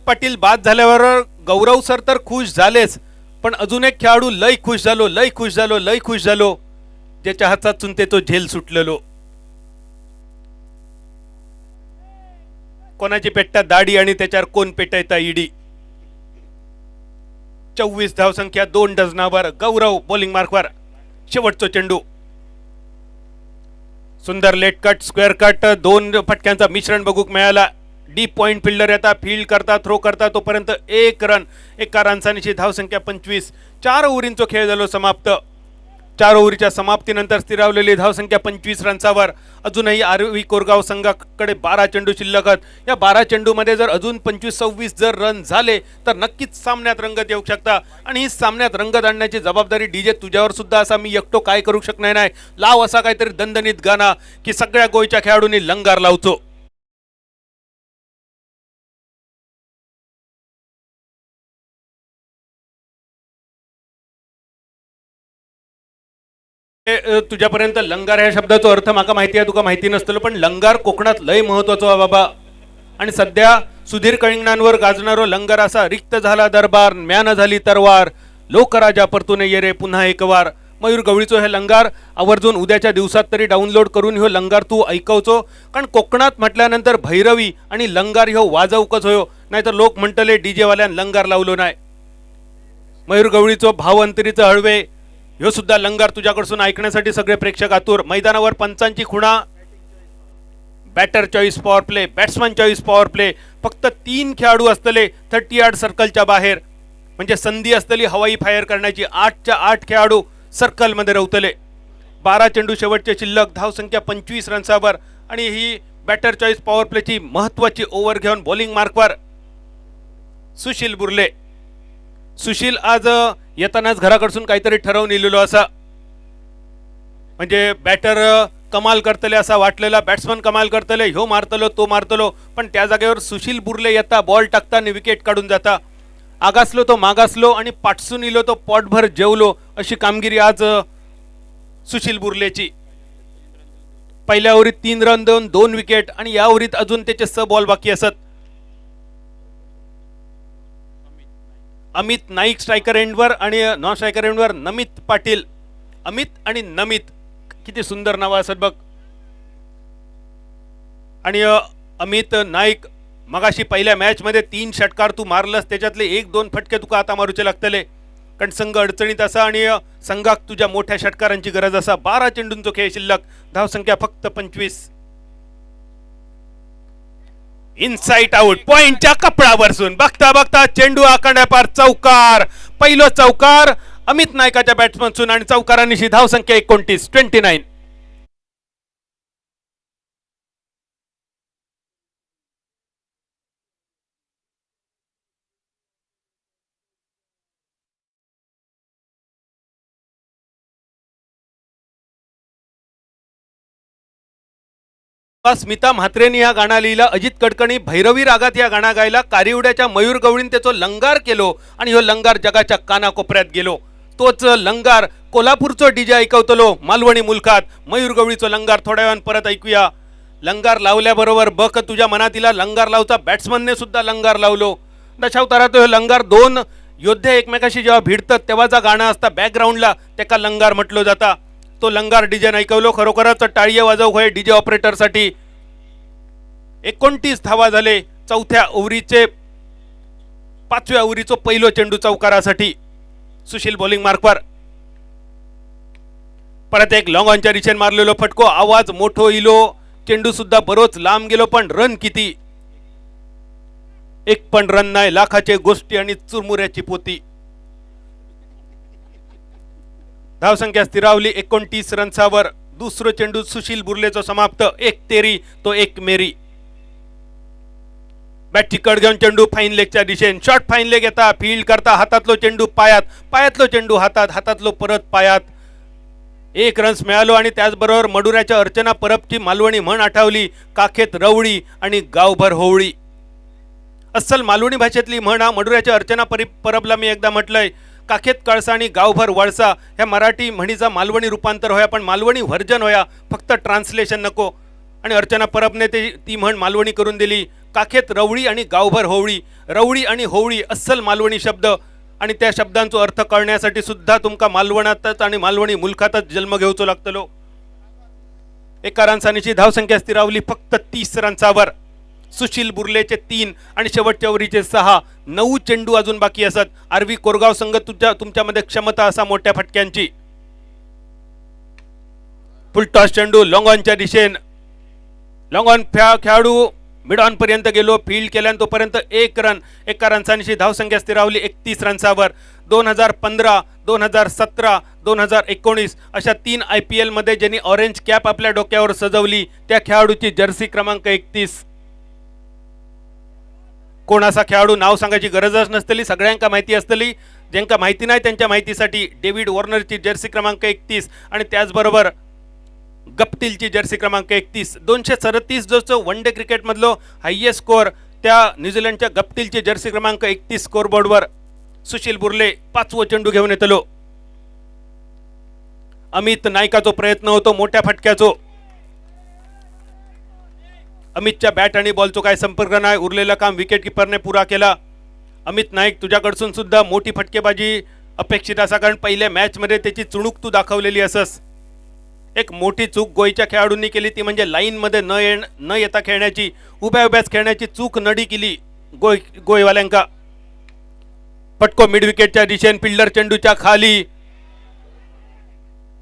पाटील बाद झाल्यावर गौरव सर तर खुश झालेच, पण अजून एक खेळाडू लय खुश झालो ज्याच्या हातात चुनते तो झेल सुटलेलो. कोणाची पेटता दाढी आणि त्याच्यावर कोण पेटायता इडी. 24 धावसंख्या 2 डझनावर. गौरव बॉलिंग मार्कवर. शेवटचा चेंडू. सुंदर लेट कट स्क्वेअर कट 2 फटक्यांचा मिश्रण बघूक मिळाला. डीप पॉइंट फिल्डर येता फील्ड करता थ्रो करता तोपर्यंत 1 रन. एका रनसानीची धावसंख्या 25. 4 ओव्हरींचा खेळ झालो समाप्त. 4 ओव्हरीच्या समाप्तीनंतर स्थिरावलेली धावसंख्या 25 रन्सावर. अजूनही आरवी कोरगाव संघाकडे 12 चेंडू शिल्लक आहेत. या 12 चेंडूमध्ये जर अजून 25-26 जर रन झाले तर नक्कीच सामन्यात रंगत येऊ शकता. आणि ही सामन्यात रंगत आणण्याची जबाबदारी डीजे तुझ्यावर सुद्धा असा मी एकटो काय करू शकणार नाही. लाव असा काहीतरी दणदणीत गाणं की सगळ्या गोयच्या खेळाडूंनी लंगार लावचो. तुझ्यापर्यंत लंगार ह्या शब्दाचा अर्थ माका माहिती आहे, तुका माहिती नसतं, पण लंगार कोकणात लय महत्वाचा आहे बाबा. आणि सध्या सुधीर कळिंगणांवर गाजणारो लंगार असा रिक्त झाला दरबार, म्यान झाली तरवार, लोकराजा परतून ये रे पुन्हा एक वार. मयूर गवळीचो हे लंगार आवर्जून उद्याच्या दिवसात तरी डाउनलोड करून ह्यो लंगार तू ऐकवचो. कारण कोकणात म्हटल्यानंतर भैरवी आणि लंगार ह्यो वाजवकच होयो, नाहीतर लोक म्हणतले डीजे वाल्यान लंगार लावलो नाही. मयूर गवळीचो भाव अंतरीचं हळवे ह्यो सुद्धा लंगार तुझ्याकडून ऐकण्यासाठी सगळे प्रेक्षक आतुर. मैदानावर पंचांची खुणा. Batter choice power play, batsman choice power play. फक्त 3 खेळाडू असतले 30 यार्ड सर्कलच्या बाहेर, म्हणजे संधी असतली हवाई फायर करण्याची. 8च्या 8 खेळाडू सर्कलमध्ये रवतले. 12 चेंडू शेवटचे शिल्लक. धावसंख्या 25 रन्सावर. आणि ही बॅटर चॉईस पॉवर प्लेची महत्वाची ओव्हर घेऊन बॉलिंग मार्कवर सुशील बुर्ले. सुशील आज येतानाच घराकडून काहीतरी ठरवून इलेलो असा, म्हणजे बॅटर कमाल करतले असा वाटलेला, बॅट्समन कमाल करतले, ह्यो मारतलो तो मारतलो, पण त्या जागेवर सुशील बुर्ले येता बॉल टाकता आणि विकेट काढून जाता. आगासलो तो मागासलो आणि पाटसून इलो तो पॉटभर जेवलो, अशी कामगिरी आज सुशील बुर्लेची. पहिल्या ओव्हरीत 3 रन देऊन 2 विकेट आणि या ओव्हरीत अजून त्याचे 6 बॉल बाकी असत. अमित नाईक स्ट्रायकर एंडवर आणि नॉन स्ट्रायकर एंडवर नमित पाटील. अमित आणि नमित किती सुंदर नाव असत बघ. आणि अमित नाईक मगाशी पहिल्या मॅच मध्ये 3 षटकार तू मारलंस, त्याच्यातले 1-2 फटके तुका आता मारूचे लागतले, कारण संघ अडचणीत असा आणि संघाक तुझ्या मोठ्या षटकारांची गरज असा. 12 चेंडूंचो खेळ शिल्लक. धावसंख्या फक्त 25. इनसाइट आउट पॉइंटच्या कपडावरसून बघता बघता चेंडू आखाड्यापार चौकार. पहिलो चौकार अमित नायकाच्या बॅट्समनसून आणि चौकारांनीशी धावसंख्या 29. स्मिता म्हात्रेनी या गाणं लिहिला. अजित कडकणी भैरवी रागात या गाणं गायला. कारिवड्याच्या मयूर गवळीन त्याचो लंगार केलो आणि ह्यो लंगार जगाच्या कानाकोपऱ्यात गेलो. तोच लंगार कोल्हापूरचो डीजे ऐकवतलो मालवणी मुलखात. मयूर गवळीचो लंगार थोड्या वेळान परत ऐकूया. लंगार लावल्याबरोबर बक तुझ्या मनातीला लंगार लावचा बॅट्समनने सुद्धा लंगार लावलो. दशावतारात हे लंगार 2 योद्धे एकमेकाशी जेव्हा भिडतात तेव्हाचा गाणं असता बॅकग्राऊंडला, त्याका लंगार म्हटलं जाता. तो लंगार डीजे ऐकवलो. खरोखरच टाळी वाजव होय डीजे ऑपरेटरसाठी. 29 धावा झाले. 4थ्या ओव्हरीचे 5व्या ओव्हरीचो पहिलो चेंडू चौकारासाठी. सुशील बॉलिंग मार्कवर. परत एक लॉंग ऑनच्या दिशेने मारलेलो फटको. आवाज मोठो इलो. चेंडू सुद्धा बरोच लांब गेलो, पण रन किती. एक पण रन नाही, लाखाचे गोष्टी आणि चुरमुऱ्याची पोती. धावसंख्या स्थिरावली 29 रन्सावर. दुसरं चेंडू सुशील बुर्लेचं समाप्त. एक तेरी तो एक मेरी. बॅटची कड घेऊन चेंडू फाईन लेगच्या दिशेने. शॉर्ट फाईन लेग येता, फील्ड करता, हातातलो चेंडू पायात, पायातलो चेंडू हातात, हातातलो परत पायात. एक रन्स मिळालो आणि त्याचबरोबर मडुऱ्याच्या अर्चना परबची मालवणी म्हण आठवली. काखेत रवळी आणि गावभर होवळी. अस्सल मालवणी भाषेतली म्हण हा मडुऱ्याच्या अर्चना परबला मी एकदा म्हटलंय. काखेत कळसा आणि गावभर वळसा ह्या मराठी म्हणीचा मालवणी रूपांतर होया, पण मालवणी व्हर्जन होया, फक्त ट्रान्सलेशन नको. आणि अर्चना परबने ती म्हण मालवणी करून दिली. काखेत रवळी आणि गावभर होवळी. रवळी आणि होवळी अस्सल मालवणी शब्द, आणि त्या शब्दांचो अर्थ कळण्यासाठी सुद्धा तुमका मालवणातच आणि मालवणी मुलखातच जन्म घेऊचो लागतलो. एका रनसानीची धावसंख्या स्थिरावली फक्त 30 रन्सावर. सुशील बुर्लेचे 3 आणि शेवटच्या ओव्हरीचे 6. 9 चेंडू अजून बाकी असत. आरवी कोरगाव संघ तुमच्यामध्ये क्षमता असा मोठ्या फटक्यांची. फुलटॉस चेंडू लॉंग ऑनच्या दिशेने. लॉंग ऑन खेळाडू मिड ऑन पर्यंत गेलो, फील्ड केल्यान तोपर्यंत 1 रन. एका रनसानीची धावसंख्या स्थिरावली 31 रन्सावर. 2015, 2017, 2019 अशा 3 IPL मध्ये ज्यांनी ऑरेंज कॅप आपल्या डोक्यावर सजवली त्या खेळाडूची जर्सी क्रमांक 31. कोण असा खेळाडू नाव सांगायची गरजच नसतली, सगळ्यांका माहिती असतली. ज्यांका माहिती नाही त्यांच्या माहितीसाठी डेव्हिड वॉर्नरची जर्सी क्रमांक 31 आणि त्याचबरोबर गप्टिलची जर्सी क्रमांक 31. 237 जो वन डे क्रिकेटमधलो हायएस्ट स्कोअर त्या न्यूझीलंडच्या गप्टिलची जर्सी क्रमांक 31 स्कोअरबोर्डवर. सुशील बुर्ले 5वं चेंडू घेऊन येतलो. अमित नाईकाचो प्रयत्न होतो मोठ्या फटक्याचो. अमितच्या बॅट आणि बॉलचो काय संपर्क नाही. उरलेलं काम विकेट किपरने पुरा केला. अमित नाईक तुझ्याकडसून सुद्धा मोठी फटकेबाजी अपेक्षित असा, कारण पहिल्या मॅचमध्ये त्याची चुणूक तू दाखवलेली असस. एक मोठी चूक गोयच्या खेळाडूंनी केली ती म्हणजे लाईनमध्ये न येता खेळण्याची, उभ्याच खेळण्याची चूक नडी केली गोयवाल्यांका. पटको मिड विकेटच्या दिशेने, फिल्डर चेंडूच्या खाली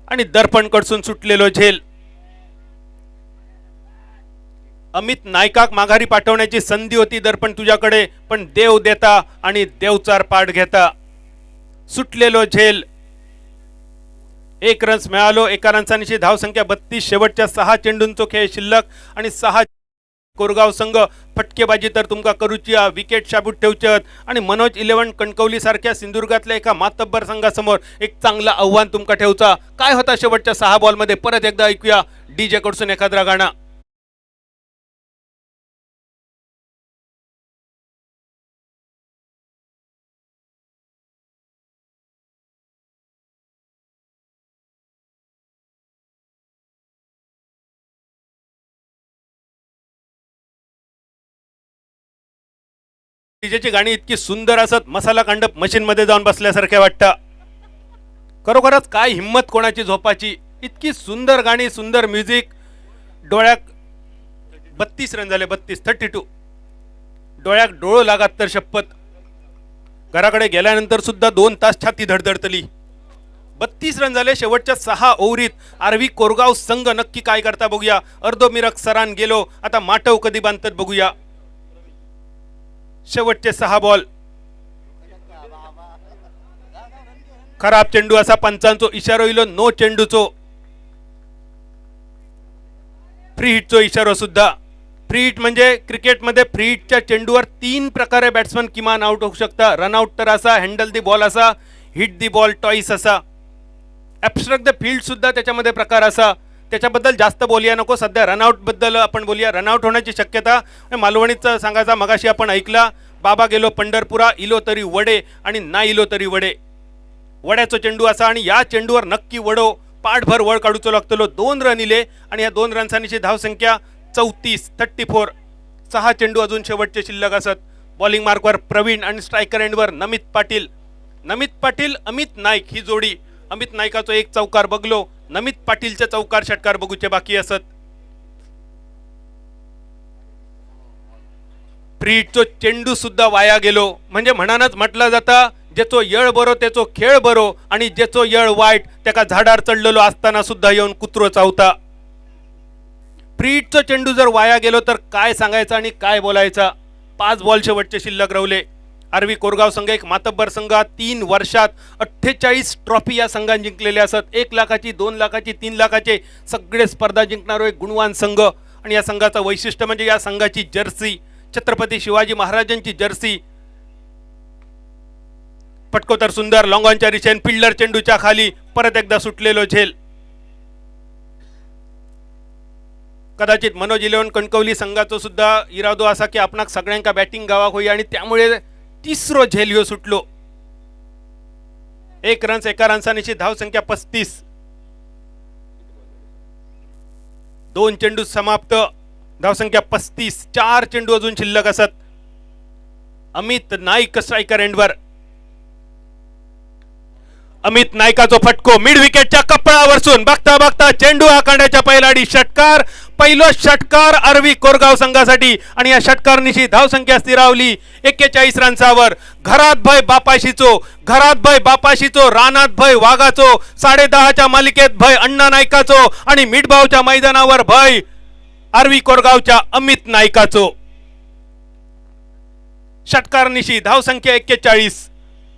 आणि दर्पण कडसून सुटलेलो झेल. अमित नायकाक माघारी पाठवण्याची संधी होती दर्पण तुझ्याकडे, पण देव देता आणि देवचार पाठ घेता. सुटलेलो झेल. 1 रन्स मिळालो. एका रनसानीची धावसंख्या 32. शेवटच्या 6 चेंडूंचो खेळ शिल्लक आणि 6 कोरगाव संघ फटकेबाजी तर तुमका करूची, विकेट शाबूत ठेवचत आणि मनोज 11 कणकवली सारख्या सिंधुदुर्गातल्या एका मातब्बर संघासमोर एक चांगला आव्हान तुमका ठेवचा. काय होता शेवटच्या 6 बॉलमध्ये परत एकदा ऐकूया डीजे कडसून एखादा गाणं. डीजेची गाणी इतकी सुंदर असत, मसाला कांडप मशीन मध्ये जाऊन बसल्यासारखे वाटतं. खरोखरच काय हिम्मत कोणाची झोपाची. इतकी सुंदर गाणी, सुंदर म्युझिक. डोळ्याक 32 रन झाले. 32 डोळ्याक डोळो लागत तर शपथ. घराकडे गेल्यानंतर सुद्धा 2 तास छाती धडधडतली. 32 रन झाले शेवटच्या 6 ओव्हरीत. आरवी कोरगाव संघ नक्की काय करता बघूया. अर्धो मिरक सरान गेलो, आता माटव कधी बांधतात बघूया. शेवटचे 6 बॉल. खराब चेंडू असा पंचांचो इशारो इलो. नो चेंडूचो फ्री हिटचो इशारो सुद्धा. फ्री हिट म्हणजे क्रिकेटमध्ये फ्री हिटच्या चेंडूवर 3 प्रकारे बॅट्समन किमान आउट होऊ शकता. रनआउट तर असा, हँडल दी बॉल असा, हिट दी बॉल टॉईस असा. ॲब्स्ट्रॅक्ट द फील्ड सुद्धा त्याच्यामध्ये प्रकार असा. त्याच्याबद्दल जास्त बोलूया नको. सध्या रनआउट बद्दल आपण बोलूया. रनआउट होण्याची शक्यता मालवणीचा सांगायचा मगाशी आपण ऐकला. बाबा गेलो पंढरपुरा, इलो तरी वडे आणि ना इलो तरी वडे. वड्याचा चेंडू असा आणि या चेंडूवर नक्की वडो पाठभर वळ काढूचो लागतलो. 2 रन इले आणि या 2 रनसानीची धावसंख्या 34. 6 चेंडू अजून शेवटचे शिल्लक असत. बॉलिंग मार्कवर प्रवीण आणि स्ट्रायकर एंडवर नमित पाटील. नमित पाटील अमित नाईक ही जोडी. अमित नाईकाचो 1 चौकार बघलो, नमित पाटीलचे चौकार षटकार बघूचे बाकी असत. फ्रीटचो चेंडू सुद्धा वाया गेलो. म्हणजे म्हणानच म्हटलं जाता, जेचो येळ बरो तेचो खेळ बरो आणि जेचो येळ वाईट त्याका झाडार चढलेलो असताना सुद्धा येऊन कुत्रो चावता. फ्रीटचो चेंडू जर वाया गेलो तर काय सांगायचं आणि काय बोलायचा. 5 बॉल शेवटचे शिल्लक राहिले. आरवी कोरगाव संघ एक मातब्बर संघ. 3 वर्षात 48 ट्रॉफी या संघाने जिंकलेल्या असत. 1 लाखाची, 2 लाखाची, 3 लाखाचे सगळे स्पर्धा जिंकणारा एक गुणवान संघ. आणि या संघाचं वैशिष्ट्य म्हणजे या संघाची जर्सी छत्रपती शिवाजी महाराजांची जर्सी. पटकोतर सुंदर लॉंगॉनच्या रिचेन फिल्डर चेंडूच्या खाली परत एकदा सुटलेलो झेल. कदाचित मनोज 11 कणकवली संघाचा सुद्धा इरादो असा की आपणाक सगळ्यांका बॅटिंग गावाक होई आणि त्यामुळे तिसरो झेल ह्यो सुटलो. 1 रन्स 1 रन्सांची धाव संख्या 35. 2 चेंडू समाप्त, धावसंख्या 35. 4 चेंडू अजून शिल्लक असत. अमित नाईक स्ट्रायकर एंडवर. अमित नाईकाचो फटको मिड विकेटच्या कपळावरसून बघता बघता चेंडू आखाड्याच्या पैलाडी षटकार. पहिलो षटकार आरवी कोरगाव संघासाठी आणि या षटकारनिशी धावसंख्या स्थिरावली 41 रन्सावर. घरात भय बापाशीचो, घरात भय बापाशीचो, रानात भय वाघाचो, 10.5च्या मालिकेत भय अण्णा नाईकाचो आणि मिडभावच्या मैदानावर भय आरवी कोरगावच्या अमित नाईकाचो. षटकारनिशी धावसंख्या 41.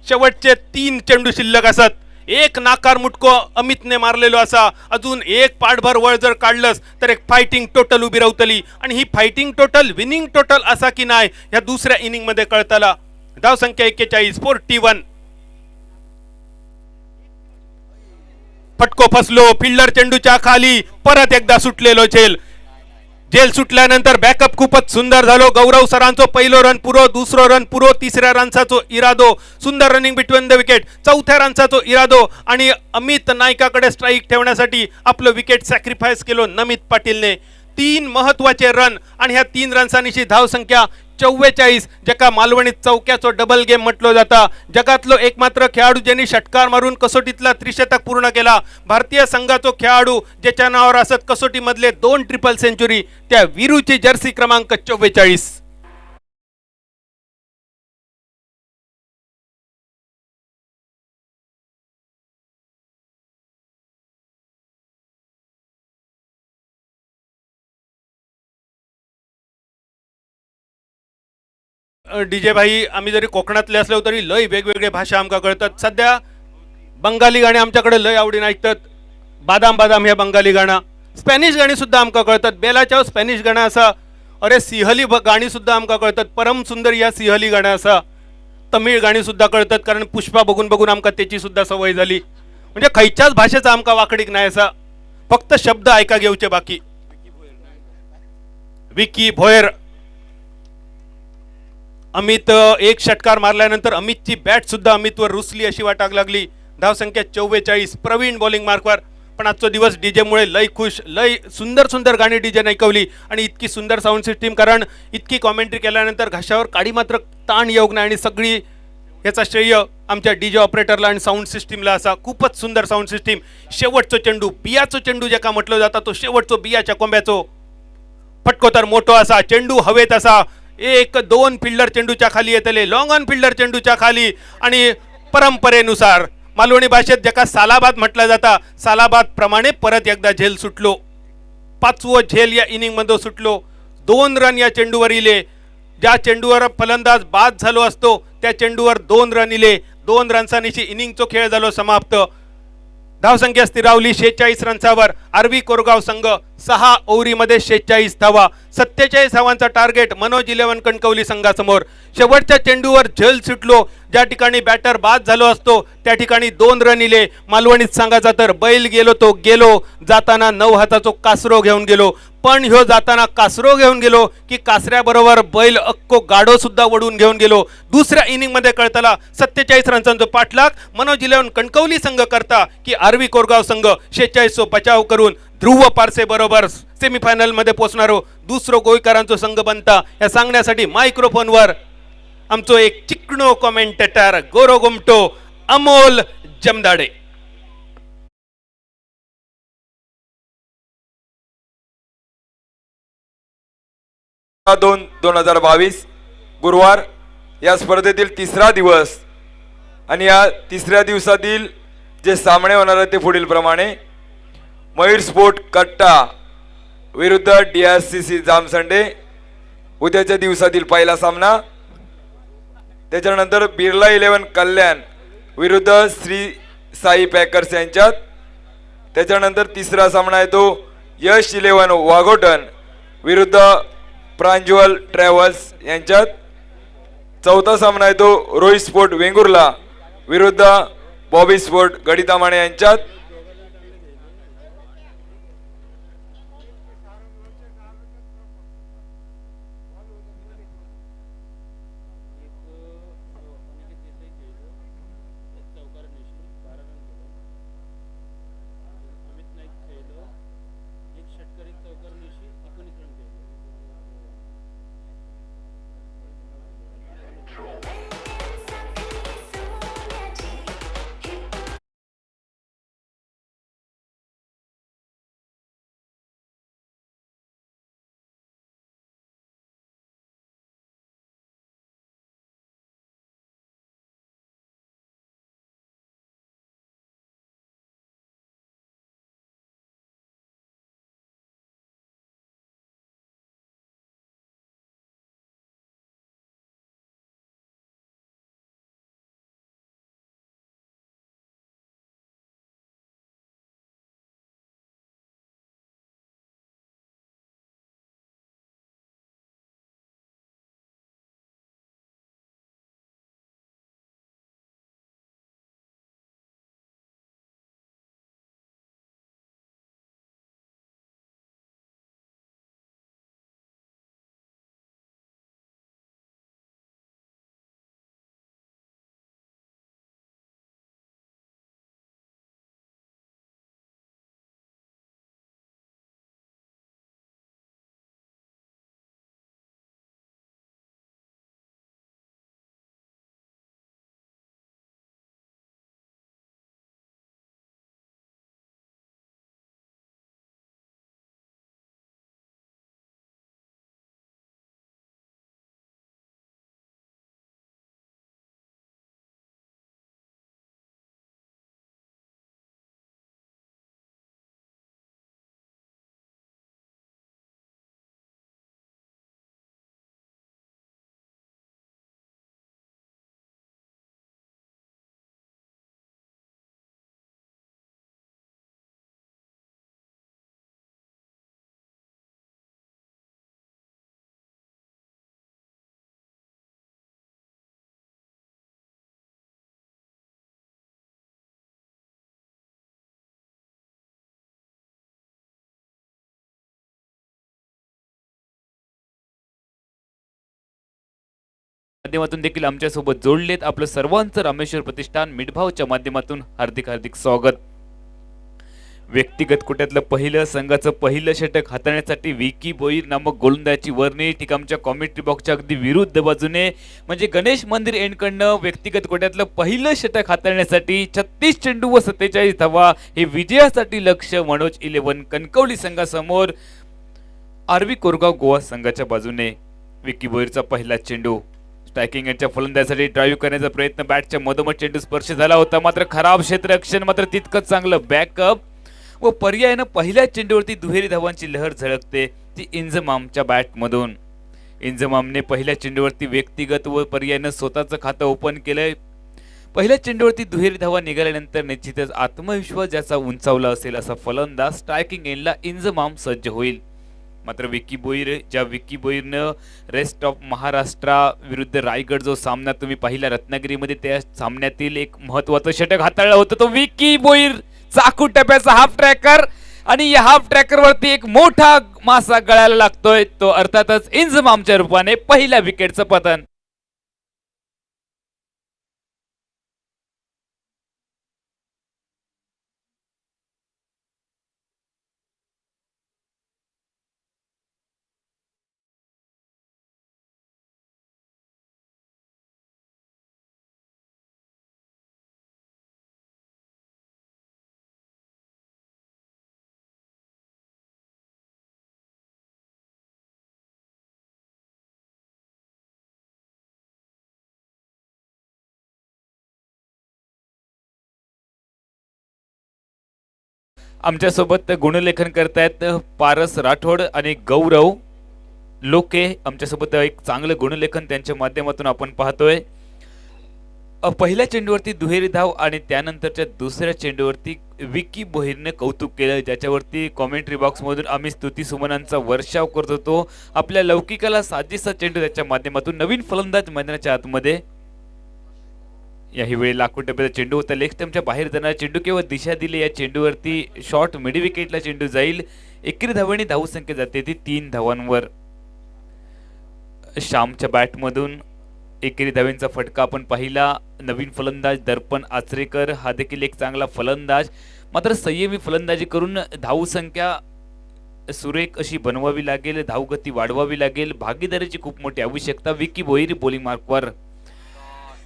शेवटचे 3 चेंडू शिल्लक असत. 1 नाकार मुटको अमितने मारलेलो असा. अजून 1 पाठभर वळ जर काढलंस तर एक फायटिंग टोटल उभी रावतली आणि ही फायटिंग टोटल विनिंग टोटल असा की नाही या दुसऱ्या इनिंग मध्ये कळतला. धावसंख्या 41. 41. फटको फसलो फिल्डर चेंडूच्या खाली परत एकदा सुटलेलो झेल. झेल सुटल्यानंतर बॅकअप खूपच सुंदर झालो. गौरव सरांचो पहिलो रन पुरो, दुसरो रन पुरो, 3ऱ्या रनचाचो इरादो, सुंदर रनिंग बिटवीन द विकेट, 4थ्या रनचाचो इरादो आणि अमित नाईकाकडे स्ट्राईक ठेवण्यासाठी आपलं विकेट सॅक्रिफाईस केलो नमित पाटीलने. 3 महत्वाचे रन आणि ह्या 3 रन्सांची धावसंख्या 44. जका मालवणीत चौक्याचो डबल गेम म्हटलो जाता. जगातलो एकमात्र खेळाडू ज्यांनी षटकार मारून कसोटीतला त्रिशतक पूर्ण केला. भारतीय संघाचो खेळाडू ज्याच्या नावावर असत कसोटी मधले 2 ट्रिपल सेंचुरी, त्या वीरूची जर्सी क्रमांक 44. डीजे भाई आम्ही जरी कोकणातले असलो तरी लय वेगवेगळे भाषा आमका कळतात. सध्या बंगाली गाणी आमच्याकडे लय आवडीन ऐकतात. बादाम बादाम हे बंगाली गाणं. स्पॅनिश गाणी सुद्धा आमका कळतात. बेलाच्या स्पॅनिश गाणं असा. अरे सिहली गाणी सुद्धा आमका कळतात. परम सुंदर या सिहली गाणं असा. तमिळ गाणी सुद्धा कळतात कारण पुष्पा बघून बघून आमका त्याची सुद्धा सवय झाली. म्हणजे खयच्याच भाषेचा आमका वाकडीक नाही असा. फक्त शब्द ऐका घेऊचे बाकी. विकी भोयर. अमित 1 षटकार मारल्यानंतर अमितची बॅट सुद्धा अमितवर रुसली अशी वाटाक लागली. धावसंख्या 44. प्रवीण बॉलिंग मार्कवर. पण आजचा दिवस डीजे मुळे लय खुश, लय सुंदर सुंदर गाणी डीजे ऐकवली आणि इतकी सुंदर साऊंड सिस्टीम. कारण इतकी कॉमेंट्री केल्यानंतर घशावर काडी मात्र ताण येऊक नाही आणि सगळी याचा श्रेय आमच्या डीजे ऑपरेटरला आणि साऊंड सिस्टीमला असा. खूपच सुंदर साऊंड सिस्टीम. शेवटचो चेंडू बियाचो चेंडू ज्याका म्हटलं जाता तो शेवटचो बियाच्या कोंब्याचो फटको तर मोठो असा. चेंडू हवेत असा. 1-2 फिल्डर चेंडूच्या खाली येतले. लॉंग ऑन फिल्डर चेंडूच्या खाली आणि परंपरेनुसार मालवणी भाषेत ज्याका सालाबाद म्हटलं जाता सालाबाद प्रमाणे परत एकदा झेल सुटलो. 5वं झेल या इनिंग मध्ये सुटलो. 2 रन या चेंडूवर इले. ज्या चेंडूवर फलंदाज बाद झालो असतो त्या चेंडूवर 2 रन इले. 2 रन्सांची इनिंगचो खेळ झालो समाप्त. धावसंख्या स्थिरावली 46 रन्सावर. आरवी कोरगाव संघ 6 ओव्हरीमध्ये 46 धावा. 47 धावांचा टार्गेट मनोज 11 कणकवली संघासमोर. शेवटच्या चेंडूवर झेल सुटलो. ज्या ठिकाणी बॅटर बाद झालो असतो त्या ठिकाणी 2 रन इले. मालवणीत सांगायचा तर बैल गेलो तो गेलो. जाताना 9 हाताचो कासरो घेऊन गेलो. पण ह्यो जाताना कासरो घेऊन गेलो की कासऱ्याबरोबर बैल अक्को गाडो सुद्धा वडून घेऊन गेलो. दुसऱ्या इनिंग मध्ये कळतला 47 रन्सांचा पाठलाग मनोज 11 कणकवली संघ करता की आरवी कोरगाव संघ 46 बचाव करून ध्रुव पारसे बरोबर सेमीफायनल मध्ये पोहोचणारो दुसरो गोयकारांचो संघ बनता. या सांगण्यासाठी मायक्रोफोनवर आमचो एक चिकणो कॉमेंटेटर गोरो गुमटो अमोल जमदाडे. 2/2022 गुरुवार या स्पर्धेतील 3रा दिवस आणि या 3ऱ्या दिवसातील जे सामने होणार आहेत ते पुढील प्रमाणे. मयूर स्पोर्ट कट्टा विरुद्ध DRCC जामसंडे. उद्याच्या दिवसातील पहिला सामना. त्याच्यानंतर बिर्ला 11 कल्याण विरुद्ध श्री साई पॅकर्स यांच्यात. त्याच्यानंतर तिसरा सामना आहे तो यश 11 वाघोटन विरुद्ध प्रांजल ट्रॅव्हल्स यांच्यात. चौथा सामना आहे तो रोहित स्पोर्ट वेंगुर्ला विरुद्ध बॉबी स्पोर्ट गडितामाणे यांच्यात. माध्यमातून देखील आमच्यासोबत जोडलेत. आपलं सर्वांचं रामेश्वर प्रतिष्ठान मिडभावच्या माध्यमातून हार्दिक हार्दिक स्वागत. व्यक्तिगत कोट्यातलं पहिलं संघाचं पहिलं षटक हाताळण्यासाठी विकी बोईर नामक गोलंदाजाची वर्णी ठीक आमच्या कॉमेंट्री बॉक्सच्या अगदी विरुद्ध बाजूने म्हणजे गणेश मंदिर एंडकडनं व्यक्तिगत कोट्यातलं पहिलं षटक हाताळण्यासाठी 36 चेंडू व 47 धावा हे विजयासाठी लक्ष. मनोज 11 कणकवली संघासमोर आरवी कोरगाव गोवा संघाच्या बाजूने. विकी बोईरचा पहिला चेंडू स्ट्रायकिंग यांच्या फलंदाजासाठी ड्राईव्ह करण्याचा प्रयत्न. बॅटच्या मधोमध चेंडू स्पर्श झाला होता मात्र खराब क्षेत्ररक्षण. मात्र तितकंच चांगलं बॅकअप व पर्यायानं पहिल्या चेंडूवरती दुहेरी धावांची लहर झळकते ती इंजमामच्या बॅटमधून. इंजमामने पहिल्या चेंडूवरती व्यक्तिगत व पर्यायानं स्वतःचं खातं ओपन केलंय. पहिल्या चेंडूवरती दुहेरी धावा निघाल्यानंतर निश्चितच आत्मविश्वास ज्याचा उंचावला असेल असा फलंदाज स्ट्रायकिंग एंडला इंजमाम सज्ज होईल. मात्र विकी बोईरनं रेस्ट ऑफ महाराष्ट्र विरुद्ध रायगड जो सामना तुम्ही पाहिला रत्नागिरीमध्ये त्या सामन्यातील एक महत्वाचं षटक हाताळलं होतं तो विकी बोईर चाकू टप्प्याचा हाफ ट्रॅकर आणि या हाफ ट्रॅकर वरती एक मोठा मासा गळायला लागतोय तो अर्थातच इंजमामच्या रूपाने पहिल्या विकेटचं पतन. आमच्यासोबत गुणलेखन करतायत पारस राठोड आणि गौरव. लोके आमच्यासोबत एक चांगलं गुणलेखन त्यांच्या माध्यमातून आपण पाहतोय. पहिल्या चेंडूवरती दुहेरी धाव आणि त्यानंतरच्या दुसऱ्या चेंडूवरती विकी बोहिरने कौतुक केलं, ज्याच्यावरती कॉमेंट्री बॉक्स मधून आम्ही स्तुती सुमनांचा वर्षाव करत होतो. आपल्या लौकिकाला साजेसा चेंडू त्याच्या माध्यमातून नवीन फलंदाज मैदानाच्या आतमध्ये. याही वेळी लाखो टप्प्याचा चेंडू होता, लेग स्टंपच्या बाहेर जाणारा चेंडू केवळ दिशा दिली. या चेंडूवरती शॉर्ट मिड विकेटला चेंडू जाईल. एकेरी धावेने धावसंख्या जाते ती 3 धावांवर. श्यामच्या बॅटमधून एकेरी धावेंचा फटका आपण पाहिला. नवीन फलंदाज दर्पण आचरेकर हा देखील एक चांगला फलंदाज, मात्र संयमी फलंदाजी करून धावसंख्या सुरेख अशी बनवावी लागेल, धावगती वाढवावी लागेल. भागीदारीची खूप मोठी आवश्यकता. विकी बोईर बॉलिंग मार्कवर.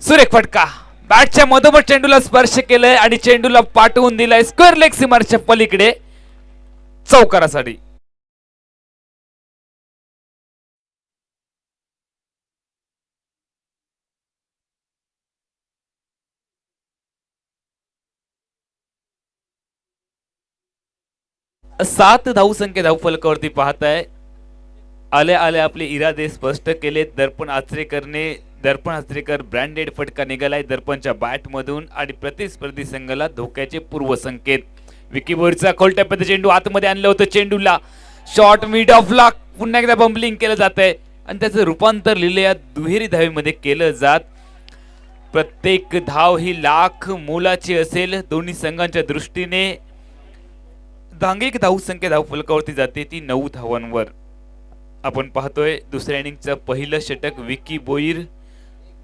सुरेख फटका, बॅटच्या मधोमध चेंडूला स्पर्श केलाय आणि चेंडूला पाठवून दिलाय स्क्वेअर लेग सीमारच्या पलीकडे चौकारासाठी. सात धावसंख्या धावफलकावरती पाहताय. आले आले आपले इरादे स्पष्ट केले. दर्पण आचरेकर ब्रँडेड फटका निघालाय दर्पणच्या बॅट मधून आणि प्रतिस्पर्धी संघाला धोक्याचे पूर्वसंकेत. विकी बोईरचा खोलटप्प्याचा चेंडू आतमध्ये आणलं होतं. चेंडूला शॉर्ट मिड ऑफ ला पुन्हा एकदा बम्बलिंग केलं जात आहे आणि त्याचं रूपांतर लिहिले या दुहेरी धावेमध्ये केलं जात. प्रत्येक धाव ही लाख मोलाची असेल दोन्ही संघांच्या दृष्टीने. धांगिक धावसंख्या धावफलकावरती जाते ती 9 धावांवर. आपण पाहतोय दुसऱ्या इनिंगचं पहिलं षटक विकी बोईर.